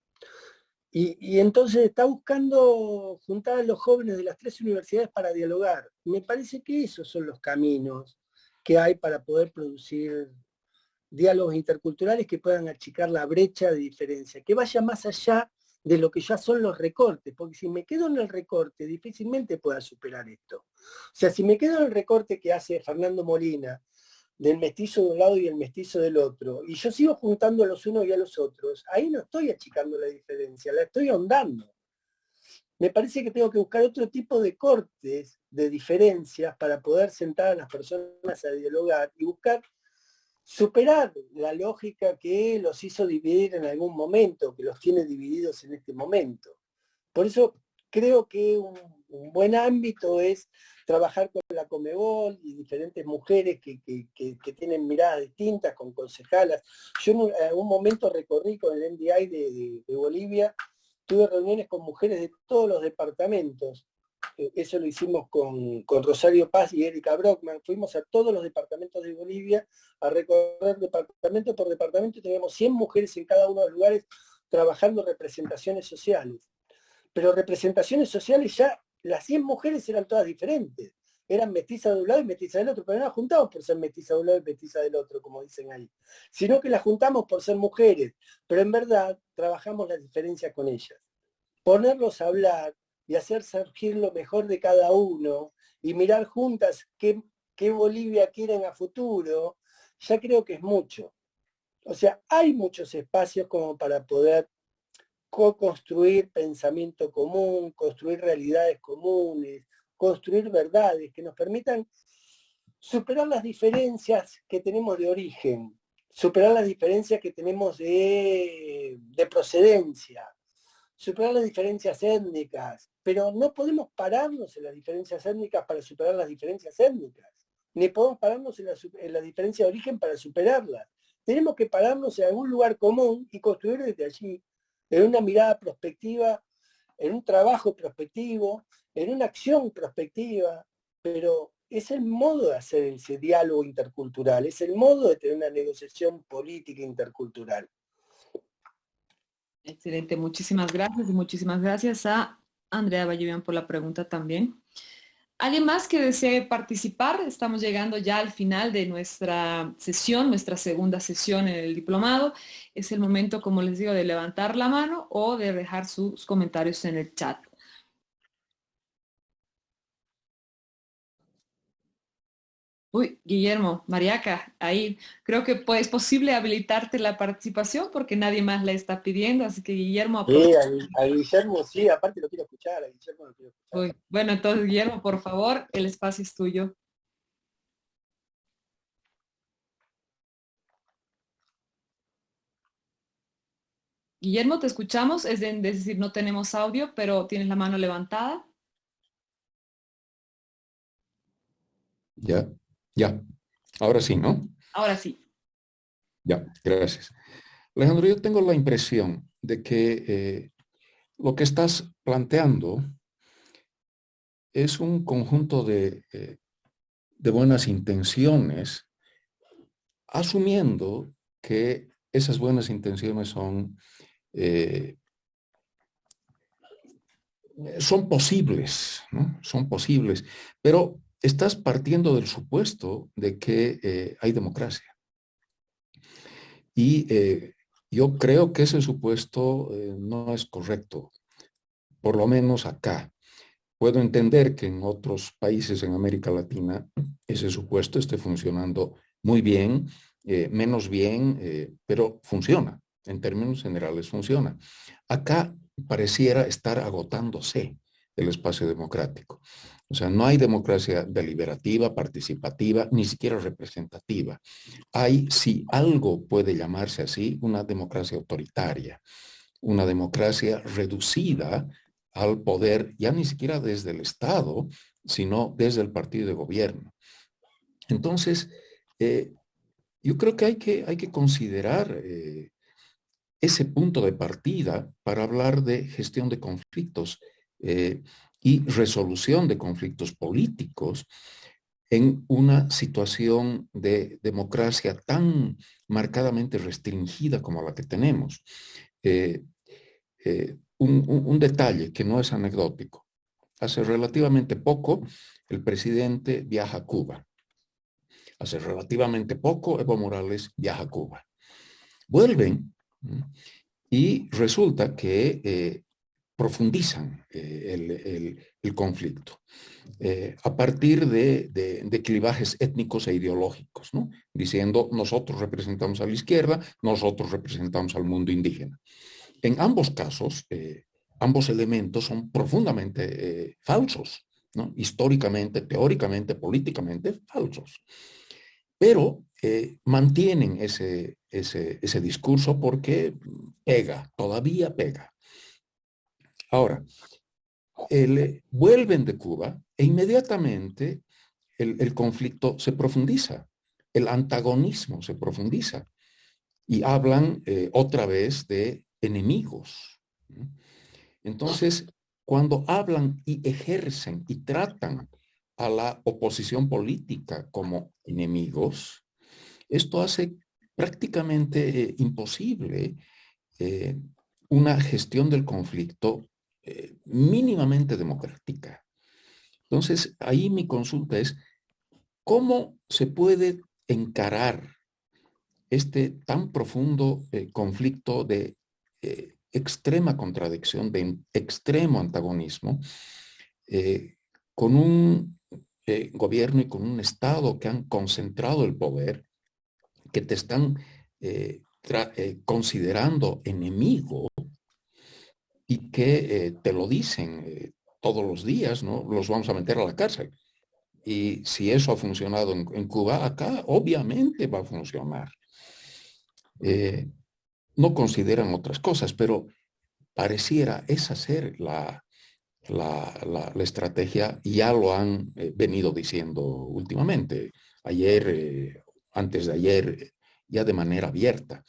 Y entonces está buscando juntar a los jóvenes de las 3 universidades para dialogar. Me parece que esos son los caminos que hay para poder producir diálogos interculturales que puedan achicar la brecha de diferencia, que vaya más allá de lo que ya son los recortes, porque si me quedo en el recorte, difícilmente pueda superar esto. O sea, si me quedo en el recorte que hace Fernando Molina, del mestizo de un lado y el mestizo del otro, y yo sigo juntando a los unos y a los otros, ahí no estoy achicando la diferencia, la estoy ahondando. Me parece que tengo que buscar otro tipo de cortes de diferencias para poder sentar a las personas a dialogar y buscar superar la lógica que los hizo dividir en algún momento, que los tiene divididos en este momento. Por eso creo que un buen ámbito es trabajar con la Conmebol y diferentes mujeres que tienen miradas distintas, con concejalas. Yo en algún momento recorrí con el NDI de Bolivia, tuve reuniones con mujeres de todos los departamentos. Eso lo hicimos con Rosario Paz y Erika Brockman. Fuimos a todos los departamentos de Bolivia a recorrer departamento por departamento y teníamos 100 mujeres en cada uno de los lugares trabajando representaciones sociales. Pero representaciones sociales ya, las 100 mujeres eran todas diferentes. Eran mestizas de un lado y mestizas del otro, pero no las juntamos por ser mestizas de un lado y mestizas del otro, como dicen ahí. Sino que las juntamos por ser mujeres, pero en verdad trabajamos las diferencias con ellas. Ponerlos a hablar y hacer surgir lo mejor de cada uno y mirar juntas qué Bolivia quieren a futuro, ya creo que es mucho. O sea, hay muchos espacios como para poder co-construir pensamiento común, construir realidades comunes, construir verdades que nos permitan superar las diferencias que tenemos de origen, superar las diferencias que tenemos de procedencia, superar las diferencias étnicas, pero no podemos pararnos en las diferencias étnicas para superar las diferencias étnicas, ni podemos pararnos en la diferencia de origen para superarlas. Tenemos que pararnos en algún lugar común y construir desde allí, en una mirada prospectiva, en un trabajo prospectivo, en una acción prospectiva, pero es el modo de hacer ese diálogo intercultural, es el modo de tener una negociación política intercultural. Excelente, muchísimas gracias y muchísimas gracias a Andrea Vallevian por la pregunta también. ¿Alguien más que desee participar? Estamos llegando ya al final de nuestra sesión, nuestra segunda sesión en el diplomado. Es el momento, como les digo, de levantar la mano o de dejar sus comentarios en el chat. Uy, Guillermo, Mariaca, ahí creo que es posible habilitarte la participación porque nadie más la está pidiendo, así que Guillermo, aprovecha. A Guillermo sí, aparte lo quiero escuchar, a Guillermo lo quiero escuchar. Uy, bueno, entonces Guillermo, por favor, el espacio es tuyo. Guillermo, te escuchamos, es decir, no tenemos audio, pero tienes la mano levantada. Ya, ya. Ahora sí, ¿no? Ahora sí. Ya, gracias. Alejandro, yo tengo la impresión de que lo que estás planteando es un conjunto de buenas intenciones, asumiendo que esas buenas intenciones son posibles, ¿no? Son posibles, pero estás partiendo del supuesto de que hay democracia. Y yo creo que ese supuesto no es correcto, por lo menos acá. Puedo entender que en otros países en América Latina ese supuesto esté funcionando muy bien, menos bien, pero funciona. En términos generales funciona. Acá pareciera estar agotándose el espacio democrático. O sea, no hay democracia deliberativa, participativa, ni siquiera representativa. Hay, si algo puede llamarse así, una democracia autoritaria, una democracia reducida al poder, ya ni siquiera desde el Estado, sino desde el partido de gobierno. Entonces, yo creo que hay que considerar ese punto de partida para hablar de gestión de conflictos y resolución de conflictos políticos en una situación de democracia tan marcadamente restringida como la que tenemos. Un detalle que no es anecdótico. Hace relativamente poco, el presidente viaja a Cuba. Hace relativamente poco, Evo Morales viaja a Cuba. Vuelven y resulta que profundizan el el conflicto, a partir de clivajes étnicos e ideológicos, ¿no? Diciendo, nosotros representamos a la izquierda, nosotros representamos al mundo indígena. En ambos casos, ambos elementos son profundamente falsos, ¿no? Históricamente, teóricamente, políticamente falsos. Pero mantienen ese discurso porque pega, todavía pega. Ahora, vuelven de Cuba e inmediatamente el conflicto se profundiza, el antagonismo se profundiza y hablan otra vez de enemigos. Entonces, cuando hablan y ejercen y tratan a la oposición política como enemigos, esto hace prácticamente imposible eh, una gestión del conflicto mínimamente democrática. Entonces, ahí mi consulta es, ¿cómo se puede encarar este tan profundo conflicto de extrema contradicción, de extremo antagonismo, con un gobierno y con un Estado que han concentrado el poder, que te están considerando enemigo y que te lo dicen todos los días, ¿no? Los vamos a meter a la cárcel. Y si eso ha funcionado en Cuba, acá obviamente va a funcionar. No consideran otras cosas, pero pareciera esa ser la estrategia, y ya lo han venido diciendo últimamente, ayer, antes de ayer, ya de manera abierta.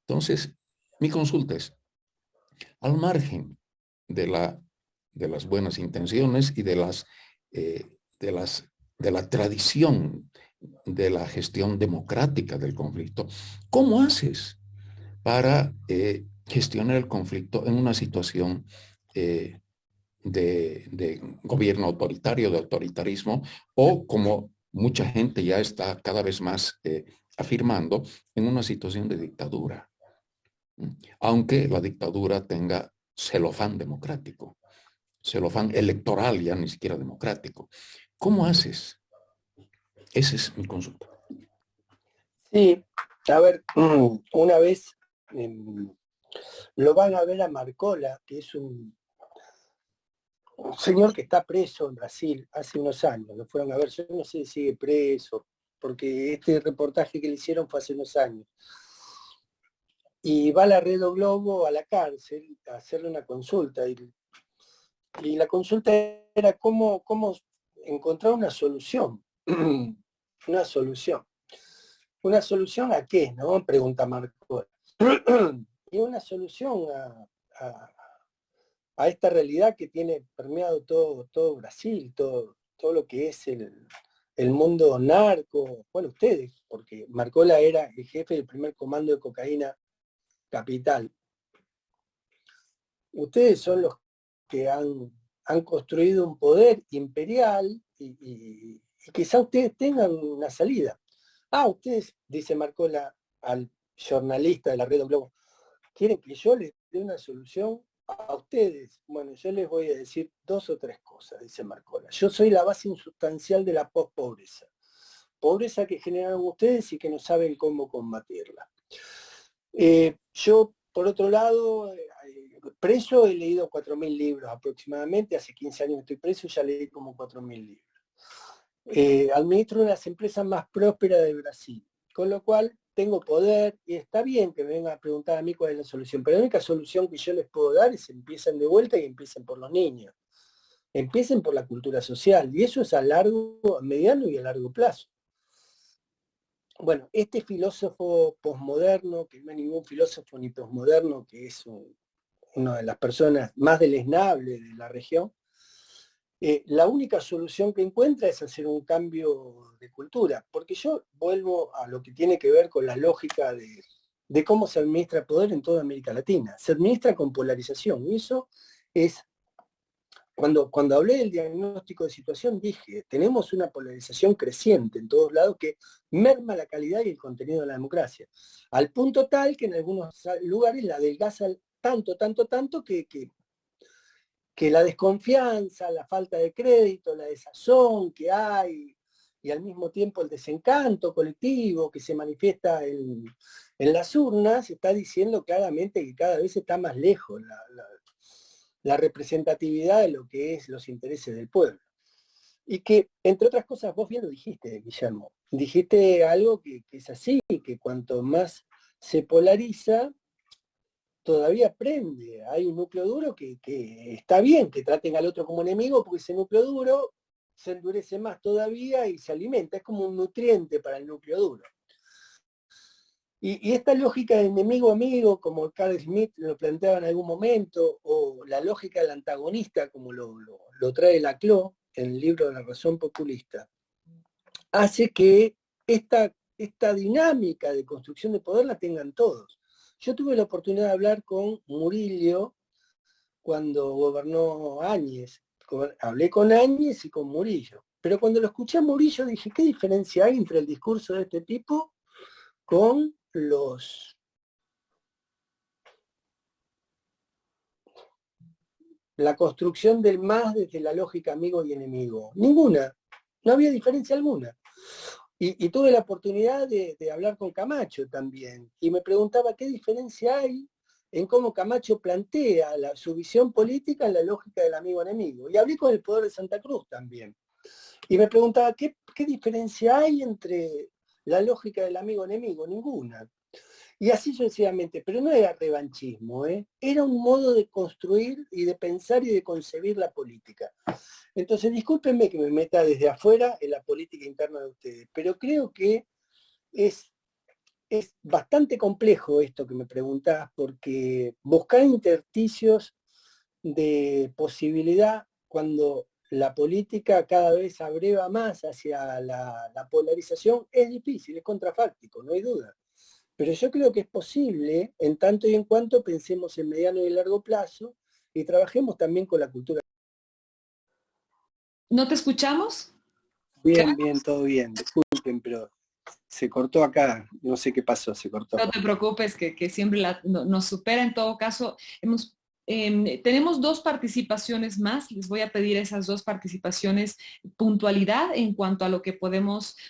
Entonces, mi consulta es, al margen de las buenas intenciones y de la tradición de la gestión democrática del conflicto, ¿cómo haces para gestionar el conflicto en una situación de gobierno autoritario, de autoritarismo, o como mucha gente ya está cada vez más afirmando, en una situación de dictadura? Aunque la dictadura tenga celofán democrático, celofán electoral, ya ni siquiera democrático. ¿Cómo haces? Esa es mi consulta. Sí, a ver, una vez lo van a ver a Marcola, que es un señor que está preso en Brasil hace unos años. Lo fueron a ver, yo no sé si sigue preso, porque este reportaje que le hicieron fue hace unos años. Y va a la Red Globo a la cárcel a hacerle una consulta. Y la consulta era cómo encontrar una solución. Una solución. ¿Una solución a qué? ¿No? Pregunta Marco. Y una solución a esta realidad que tiene permeado todo Brasil, todo lo que es el mundo narco. Bueno, ustedes, porque Marcola era el jefe del primer comando de cocaína capital. Ustedes son los que han construido un poder imperial y quizá ustedes tengan una salida. Ustedes, dice Marcola al jornalista de la Red Globo, ¿quieren que yo les dé una solución a ustedes? Bueno, yo les voy a decir 2 o 3 cosas, dice Marcola. Yo soy la base insustancial de la pospobreza. Pobreza que generaron ustedes y que no saben cómo combatirla. Yo, por otro lado, preso he leído 4.000 libros aproximadamente. Hace 15 años que estoy preso y ya leí como 4.000 libros. Administro una de las empresas más prósperas de Brasil, con lo cual tengo poder y está bien que me vengan a preguntar a mí cuál es la solución, pero la única solución que yo les puedo dar es empiecen de vuelta y empiecen por los niños. Empiecen por la cultura social, y eso es a mediano y a largo plazo. Bueno, este filósofo posmoderno, que no hay ningún filósofo ni posmoderno, que es una de las personas más deleznables de la región, la única solución que encuentra es hacer un cambio de cultura, porque yo vuelvo a lo que tiene que ver con la lógica de cómo se administra el poder en toda América Latina. Se administra con polarización, y eso es, cuando hablé del diagnóstico de situación, dije, tenemos una polarización creciente en todos lados que merma la calidad y el contenido de la democracia, al punto tal que en algunos lugares la adelgaza tanto que que la desconfianza, la falta de crédito, la desazón que hay, y al mismo tiempo el desencanto colectivo que se manifiesta en las urnas, está diciendo claramente que cada vez está más lejos la representatividad de lo que es los intereses del pueblo. Y que, entre otras cosas, vos bien lo dijiste, Guillermo, dijiste algo que es así, que cuanto más se polariza, todavía prende. Hay un núcleo duro que está bien que traten al otro como enemigo, porque ese núcleo duro se endurece más todavía y se alimenta, es como un nutriente para el núcleo duro. Y esta lógica de enemigo-amigo, como Carl Smith lo planteaba en algún momento, o la lógica del antagonista, como lo trae Laclau en el libro de la razón populista, hace que esta dinámica de construcción de poder la tengan todos. Yo tuve la oportunidad de hablar con Murillo cuando gobernó Áñez. Hablé con Áñez y con Murillo. Pero cuando lo escuché a Murillo dije, ¿qué diferencia hay entre el discurso de este tipo con la construcción del más desde la lógica amigo y enemigo? Ninguna. No había diferencia alguna. Y tuve la oportunidad de hablar con Camacho también. Y me preguntaba qué diferencia hay en cómo Camacho plantea su visión política en la lógica del amigo-enemigo. Y hablé con el Poder de Santa Cruz también. Y me preguntaba qué diferencia hay entre la lógica del amigo-enemigo. Ninguna. Y así sucesivamente, pero no era revanchismo, era un modo de construir y de pensar y de concebir la política. Entonces, discúlpenme que me meta desde afuera en la política interna de ustedes, pero creo que es bastante complejo esto que me preguntás, porque buscar intersticios de posibilidad cuando la política cada vez abreva más hacia la polarización es difícil, es contrafáctico, no hay duda. Pero yo creo que es posible en tanto y en cuanto pensemos en mediano y largo plazo y trabajemos también con la cultura. ¿No te escuchamos? Bien, bien, todo bien. Disculpen, pero se cortó acá. No sé qué pasó, se cortó. No te preocupes, que siempre nos supera. En todo caso, tenemos 2 participaciones más. Les voy a pedir esas 2 participaciones, puntualidad en cuanto a lo que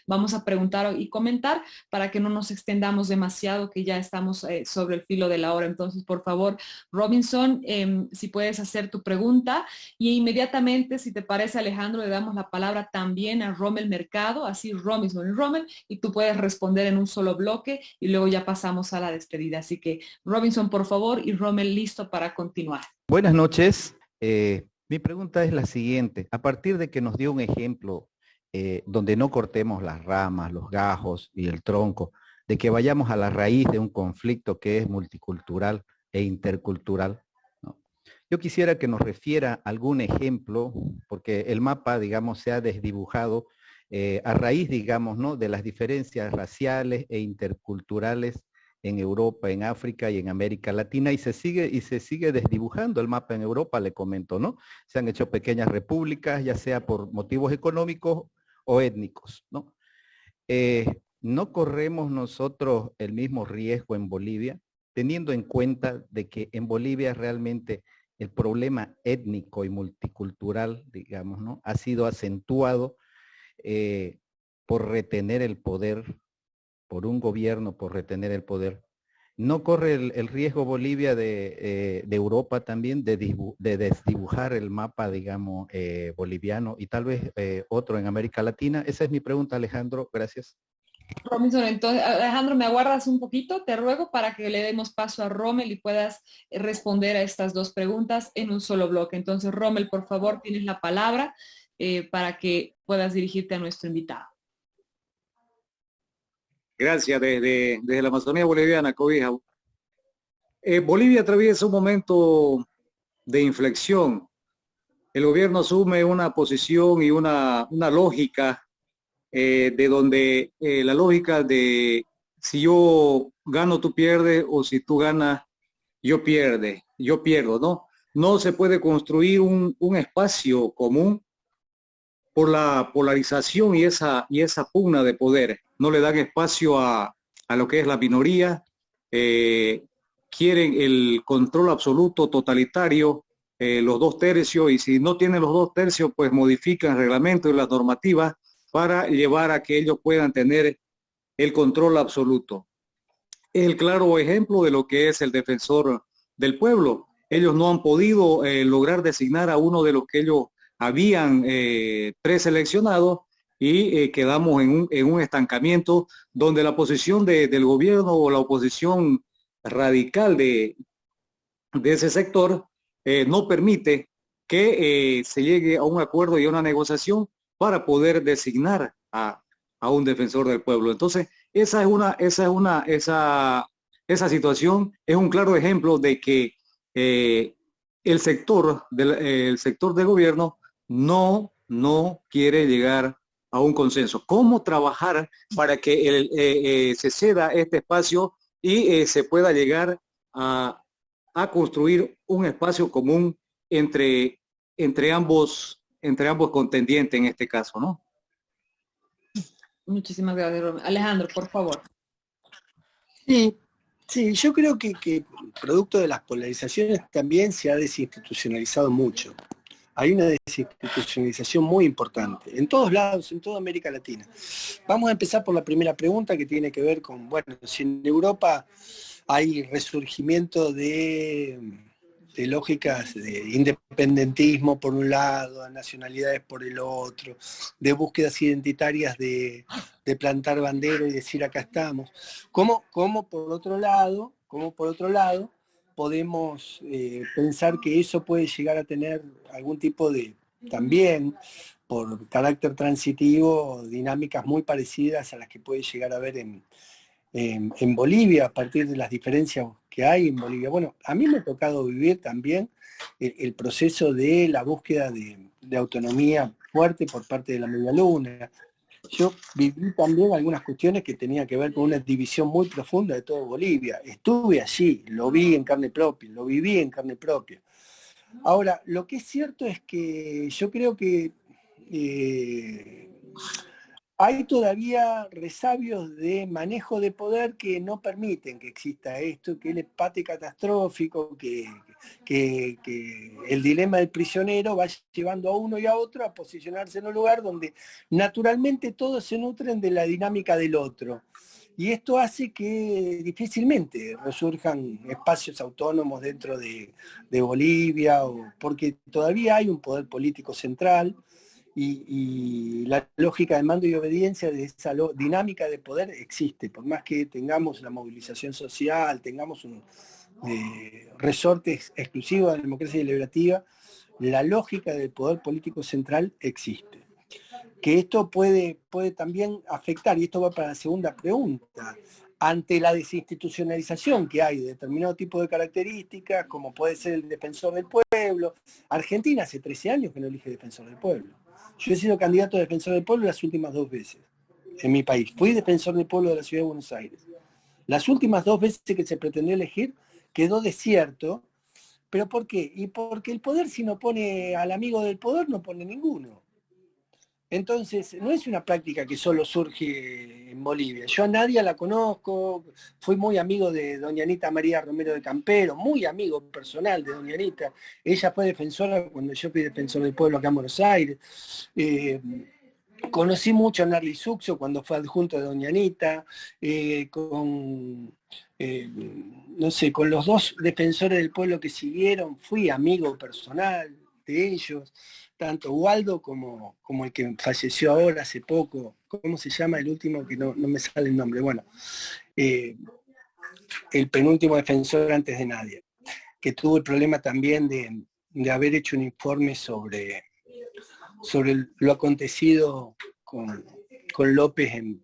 vamos a preguntar y comentar para que no nos extendamos demasiado, que ya estamos sobre el filo de la hora. Entonces, por favor, Robinson, si puedes hacer tu pregunta y inmediatamente, si te parece, Alejandro, le damos la palabra también a Rommel Mercado, así Robinson y Rommel, y tú puedes responder en un solo bloque y luego ya pasamos a la despedida. Así que Robinson, por favor, y Rommel listo para continuar. Buenas noches. Mi pregunta es la siguiente. A partir de que nos dio un ejemplo donde no cortemos las ramas, los gajos y el tronco, de que vayamos a la raíz de un conflicto que es multicultural e intercultural, ¿no? Yo quisiera que nos refiera algún ejemplo, porque el mapa, digamos, se ha desdibujado a raíz, digamos, ¿no?, de las diferencias raciales e interculturales en Europa, en África y en América Latina, y se sigue desdibujando el mapa en Europa, le comento, ¿no? Se han hecho pequeñas repúblicas, ya sea por motivos económicos o étnicos, ¿no? ¿No corremos nosotros el mismo riesgo en Bolivia, teniendo en cuenta de que en Bolivia realmente el problema étnico y multicultural, digamos, ¿no?, ha sido acentuado por retener el poder, por un gobierno, por retener el poder? ¿No corre el riesgo Bolivia de Europa también de desdibujar el mapa, digamos, boliviano y tal vez otro en América Latina? Esa es mi pregunta, Alejandro. Gracias. Robinson, entonces, Alejandro, ¿me aguardas un poquito? Te ruego para que le demos paso a Rommel y puedas responder a estas 2 preguntas en un solo bloque. Entonces, Rommel, por favor, tienes la palabra para que puedas dirigirte a nuestro invitado. Gracias, desde la Amazonía boliviana, cobija. Bolivia atraviesa un momento de inflexión. El gobierno asume una posición y una lógica de donde la lógica de si yo gano, tú pierdes, o si tú ganas, yo pierdo, ¿no? No se puede construir un espacio común por la polarización y esa pugna de poder. No le dan espacio a lo que es la minoría, quieren el control absoluto, totalitario, los 2/3, y si no tienen los 2/3, pues modifican el reglamento y las normativas para llevar a que ellos puedan tener el control absoluto. El claro ejemplo de lo que es el defensor del pueblo. Ellos no han podido lograr designar a uno de los que ellos habían preseleccionado, y quedamos en un estancamiento donde la posición del gobierno o la oposición radical de ese sector no permite que se llegue a un acuerdo y a una negociación para poder designar a un defensor del pueblo. Entonces, esa situación es un claro ejemplo de que el sector del gobierno no quiere llegar a un consenso. ¿Cómo trabajar para que se ceda este espacio y se pueda llegar a construir un espacio común entre ambos contendientes en este caso, ¿no? Muchísimas gracias, Romeo. Alejandro, por favor. Sí, yo creo que producto de las polarizaciones también se ha desinstitucionalizado mucho. Hay una desinstitucionalización muy importante, en todos lados, en toda América Latina. Vamos a empezar por la primera pregunta, que tiene que ver con, bueno, si en Europa hay resurgimiento de lógicas de independentismo por un lado, de nacionalidades por el otro, de búsquedas identitarias de plantar bandera y decir acá estamos. ¿Cómo por otro lado podemos pensar que eso puede llegar a tener algún tipo de, también por carácter transitivo, dinámicas muy parecidas a las que puede llegar a haber en Bolivia, a partir de las diferencias que hay en Bolivia? Bueno, a mí me ha tocado vivir también el proceso de la búsqueda de autonomía fuerte por parte de la Media Luna. Yo viví también algunas cuestiones que tenían que ver con una división muy profunda de todo Bolivia. Estuve allí, lo vi en carne propia, lo viví en carne propia. Ahora, lo que es cierto es que yo creo que hay todavía resabios de manejo de poder que no permiten que exista esto, que el empate catastrófico, que el dilema del prisionero va llevando a uno y a otro a posicionarse en un lugar donde naturalmente todos se nutren de la dinámica del otro. Y esto hace que difícilmente resurjan espacios autónomos dentro de Bolivia, porque todavía hay un poder político central, y la lógica de mando y obediencia de esa dinámica de poder existe, por más que tengamos la movilización social, tengamos un resorte exclusivo de la democracia deliberativa, la lógica del poder político central existe. Que esto puede también afectar, y esto va para la segunda pregunta, ante la desinstitucionalización que hay de determinado tipo de características, como puede ser el defensor del pueblo. Argentina hace 13 años que no elige defensor del pueblo. Yo he sido candidato a defensor del pueblo las últimas 2 veces en mi país. Fui defensor del pueblo de la Ciudad de Buenos Aires. Las últimas 2 veces que se pretendió elegir quedó desierto. ¿Pero por qué? Y porque el poder, si no pone al amigo del poder, no pone ninguno. Entonces, no es una práctica que solo surge en Bolivia. Yo a Nadia la conozco, fui muy amigo de doña Anita María Romero de Campero, muy amigo personal de doña Anita. Ella fue defensora cuando yo fui defensor del pueblo acá en Buenos Aires. Conocí mucho a Narli Suxo cuando fue adjunto de doña Anita, con los 2 defensores del pueblo que siguieron, fui amigo personal de ellos. Tanto Waldo como el que falleció ahora hace poco, ¿cómo se llama el último? Que no me sale el nombre. Bueno, el penúltimo defensor antes de Nadia, que tuvo el problema también de haber hecho un informe sobre lo acontecido con López en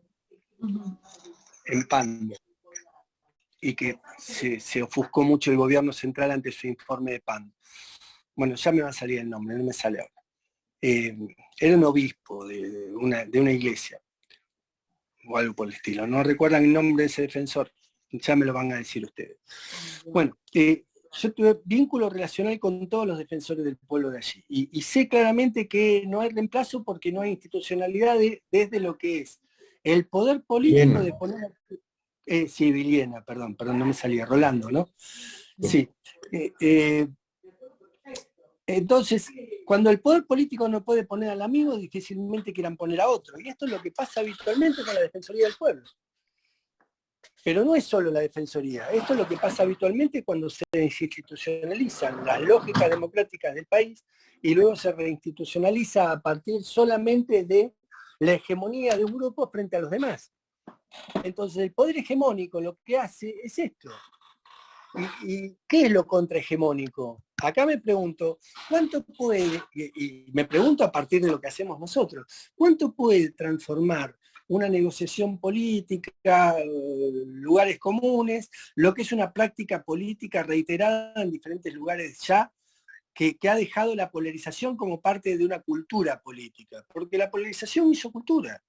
Pando, y que se ofuscó mucho el gobierno central ante su informe de Pando. Bueno, ya me va a salir el nombre, no me sale ahora. Era un obispo de una iglesia o algo por el estilo. No recuerdan el nombre de ese defensor, ya me lo van a decir ustedes. Bueno, yo tuve vínculo relacional con todos los defensores del pueblo de allí, y sé claramente que no hay reemplazo porque no hay institucionalidad desde lo que es el poder político de poner... sí, Viliena, perdón, no me salía, Rolando, ¿no? Sí. Entonces, cuando el poder político no puede poner al amigo, difícilmente quieran poner a otro. Y esto es lo que pasa habitualmente con la Defensoría del Pueblo. Pero no es solo la Defensoría, esto es lo que pasa habitualmente cuando se desinstitucionalizan las lógicas democráticas del país y luego se reinstitucionaliza a partir solamente de la hegemonía de un grupo frente a los demás. Entonces el poder hegemónico lo que hace es esto. ¿Y qué es lo contrahegemónico? Acá me pregunto, ¿cuánto puede, y me pregunto a partir de lo que hacemos nosotros, cuánto puede transformar una negociación política, lugares comunes, lo que es una práctica política reiterada en diferentes lugares ya, que ha dejado la polarización como parte de una cultura política? Porque la polarización hizo cultura.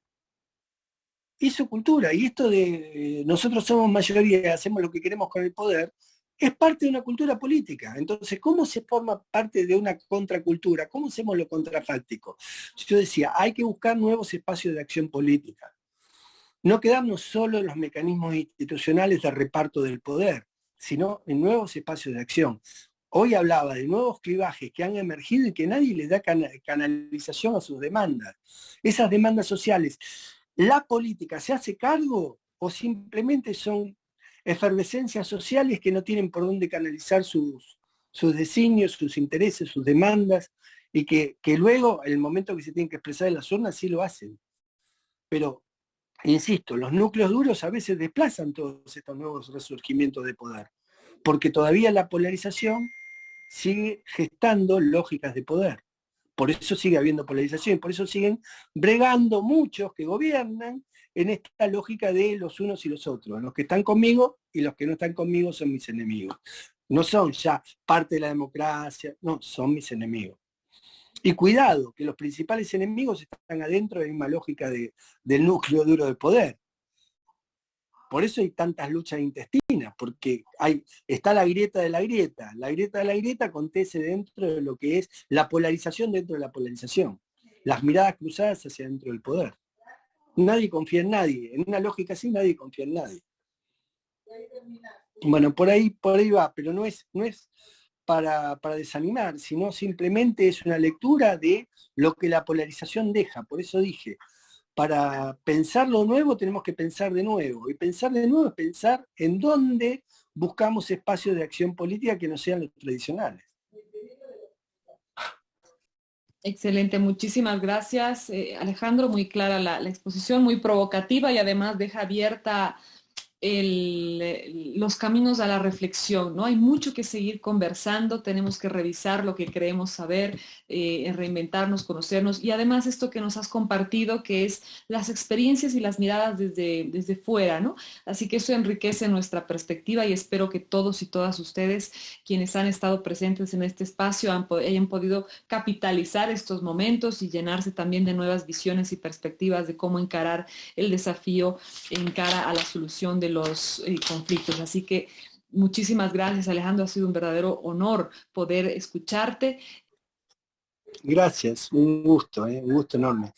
Hizo cultura, y esto de nosotros somos mayoría y hacemos lo que queremos con el poder, es parte de una cultura política. Entonces, ¿cómo se forma parte de una contracultura? ¿Cómo hacemos lo contrafáctico? Yo decía, hay que buscar nuevos espacios de acción política. No quedarnos solo en los mecanismos institucionales de reparto del poder, sino en nuevos espacios de acción. Hoy hablaba de nuevos clivajes que han emergido y que nadie les da canalización a sus demandas. Esas demandas sociales, ¿la política se hace cargo o simplemente son efervescencias sociales que no tienen por dónde canalizar sus designios, sus intereses, sus demandas, y que luego, en el momento que se tienen que expresar en las urnas, sí lo hacen? Pero, insisto, los núcleos duros a veces desplazan todos estos nuevos resurgimientos de poder, porque todavía la polarización sigue gestando lógicas de poder. Por eso sigue habiendo polarización, por eso siguen bregando muchos que gobiernan en esta lógica de los unos y los otros. Los que están conmigo y los que no están conmigo son mis enemigos. No son ya parte de la democracia, no, son mis enemigos. Y cuidado, que los principales enemigos están adentro de la misma lógica del núcleo duro de poder. Por eso hay tantas luchas intestinas, porque está la grieta de la grieta. La grieta de la grieta acontece dentro de lo que es la polarización dentro de la polarización. Las miradas cruzadas hacia dentro del poder. Nadie confía en nadie. En una lógica así nadie confía en nadie. Bueno, por ahí va, pero no es para desanimar, sino simplemente es una lectura de lo que la polarización deja. Por eso dije, para pensar lo nuevo tenemos que pensar de nuevo. Y pensar de nuevo es pensar en dónde buscamos espacios de acción política que no sean los tradicionales. Excelente, muchísimas gracias, Alejandro. Muy clara la exposición, muy provocativa y además deja abierta los caminos a la reflexión, ¿no? Hay mucho que seguir conversando, tenemos que revisar lo que creemos saber, reinventarnos, conocernos, y además esto que nos has compartido, que es las experiencias y las miradas desde fuera, ¿no? Así que eso enriquece nuestra perspectiva y espero que todos y todas ustedes, quienes han estado presentes en este espacio, hayan podido capitalizar estos momentos y llenarse también de nuevas visiones y perspectivas de cómo encarar el desafío en cara a la solución de los conflictos. Así que muchísimas gracias, Alejandro. Ha sido un verdadero honor poder escucharte. Gracias, un gusto enorme.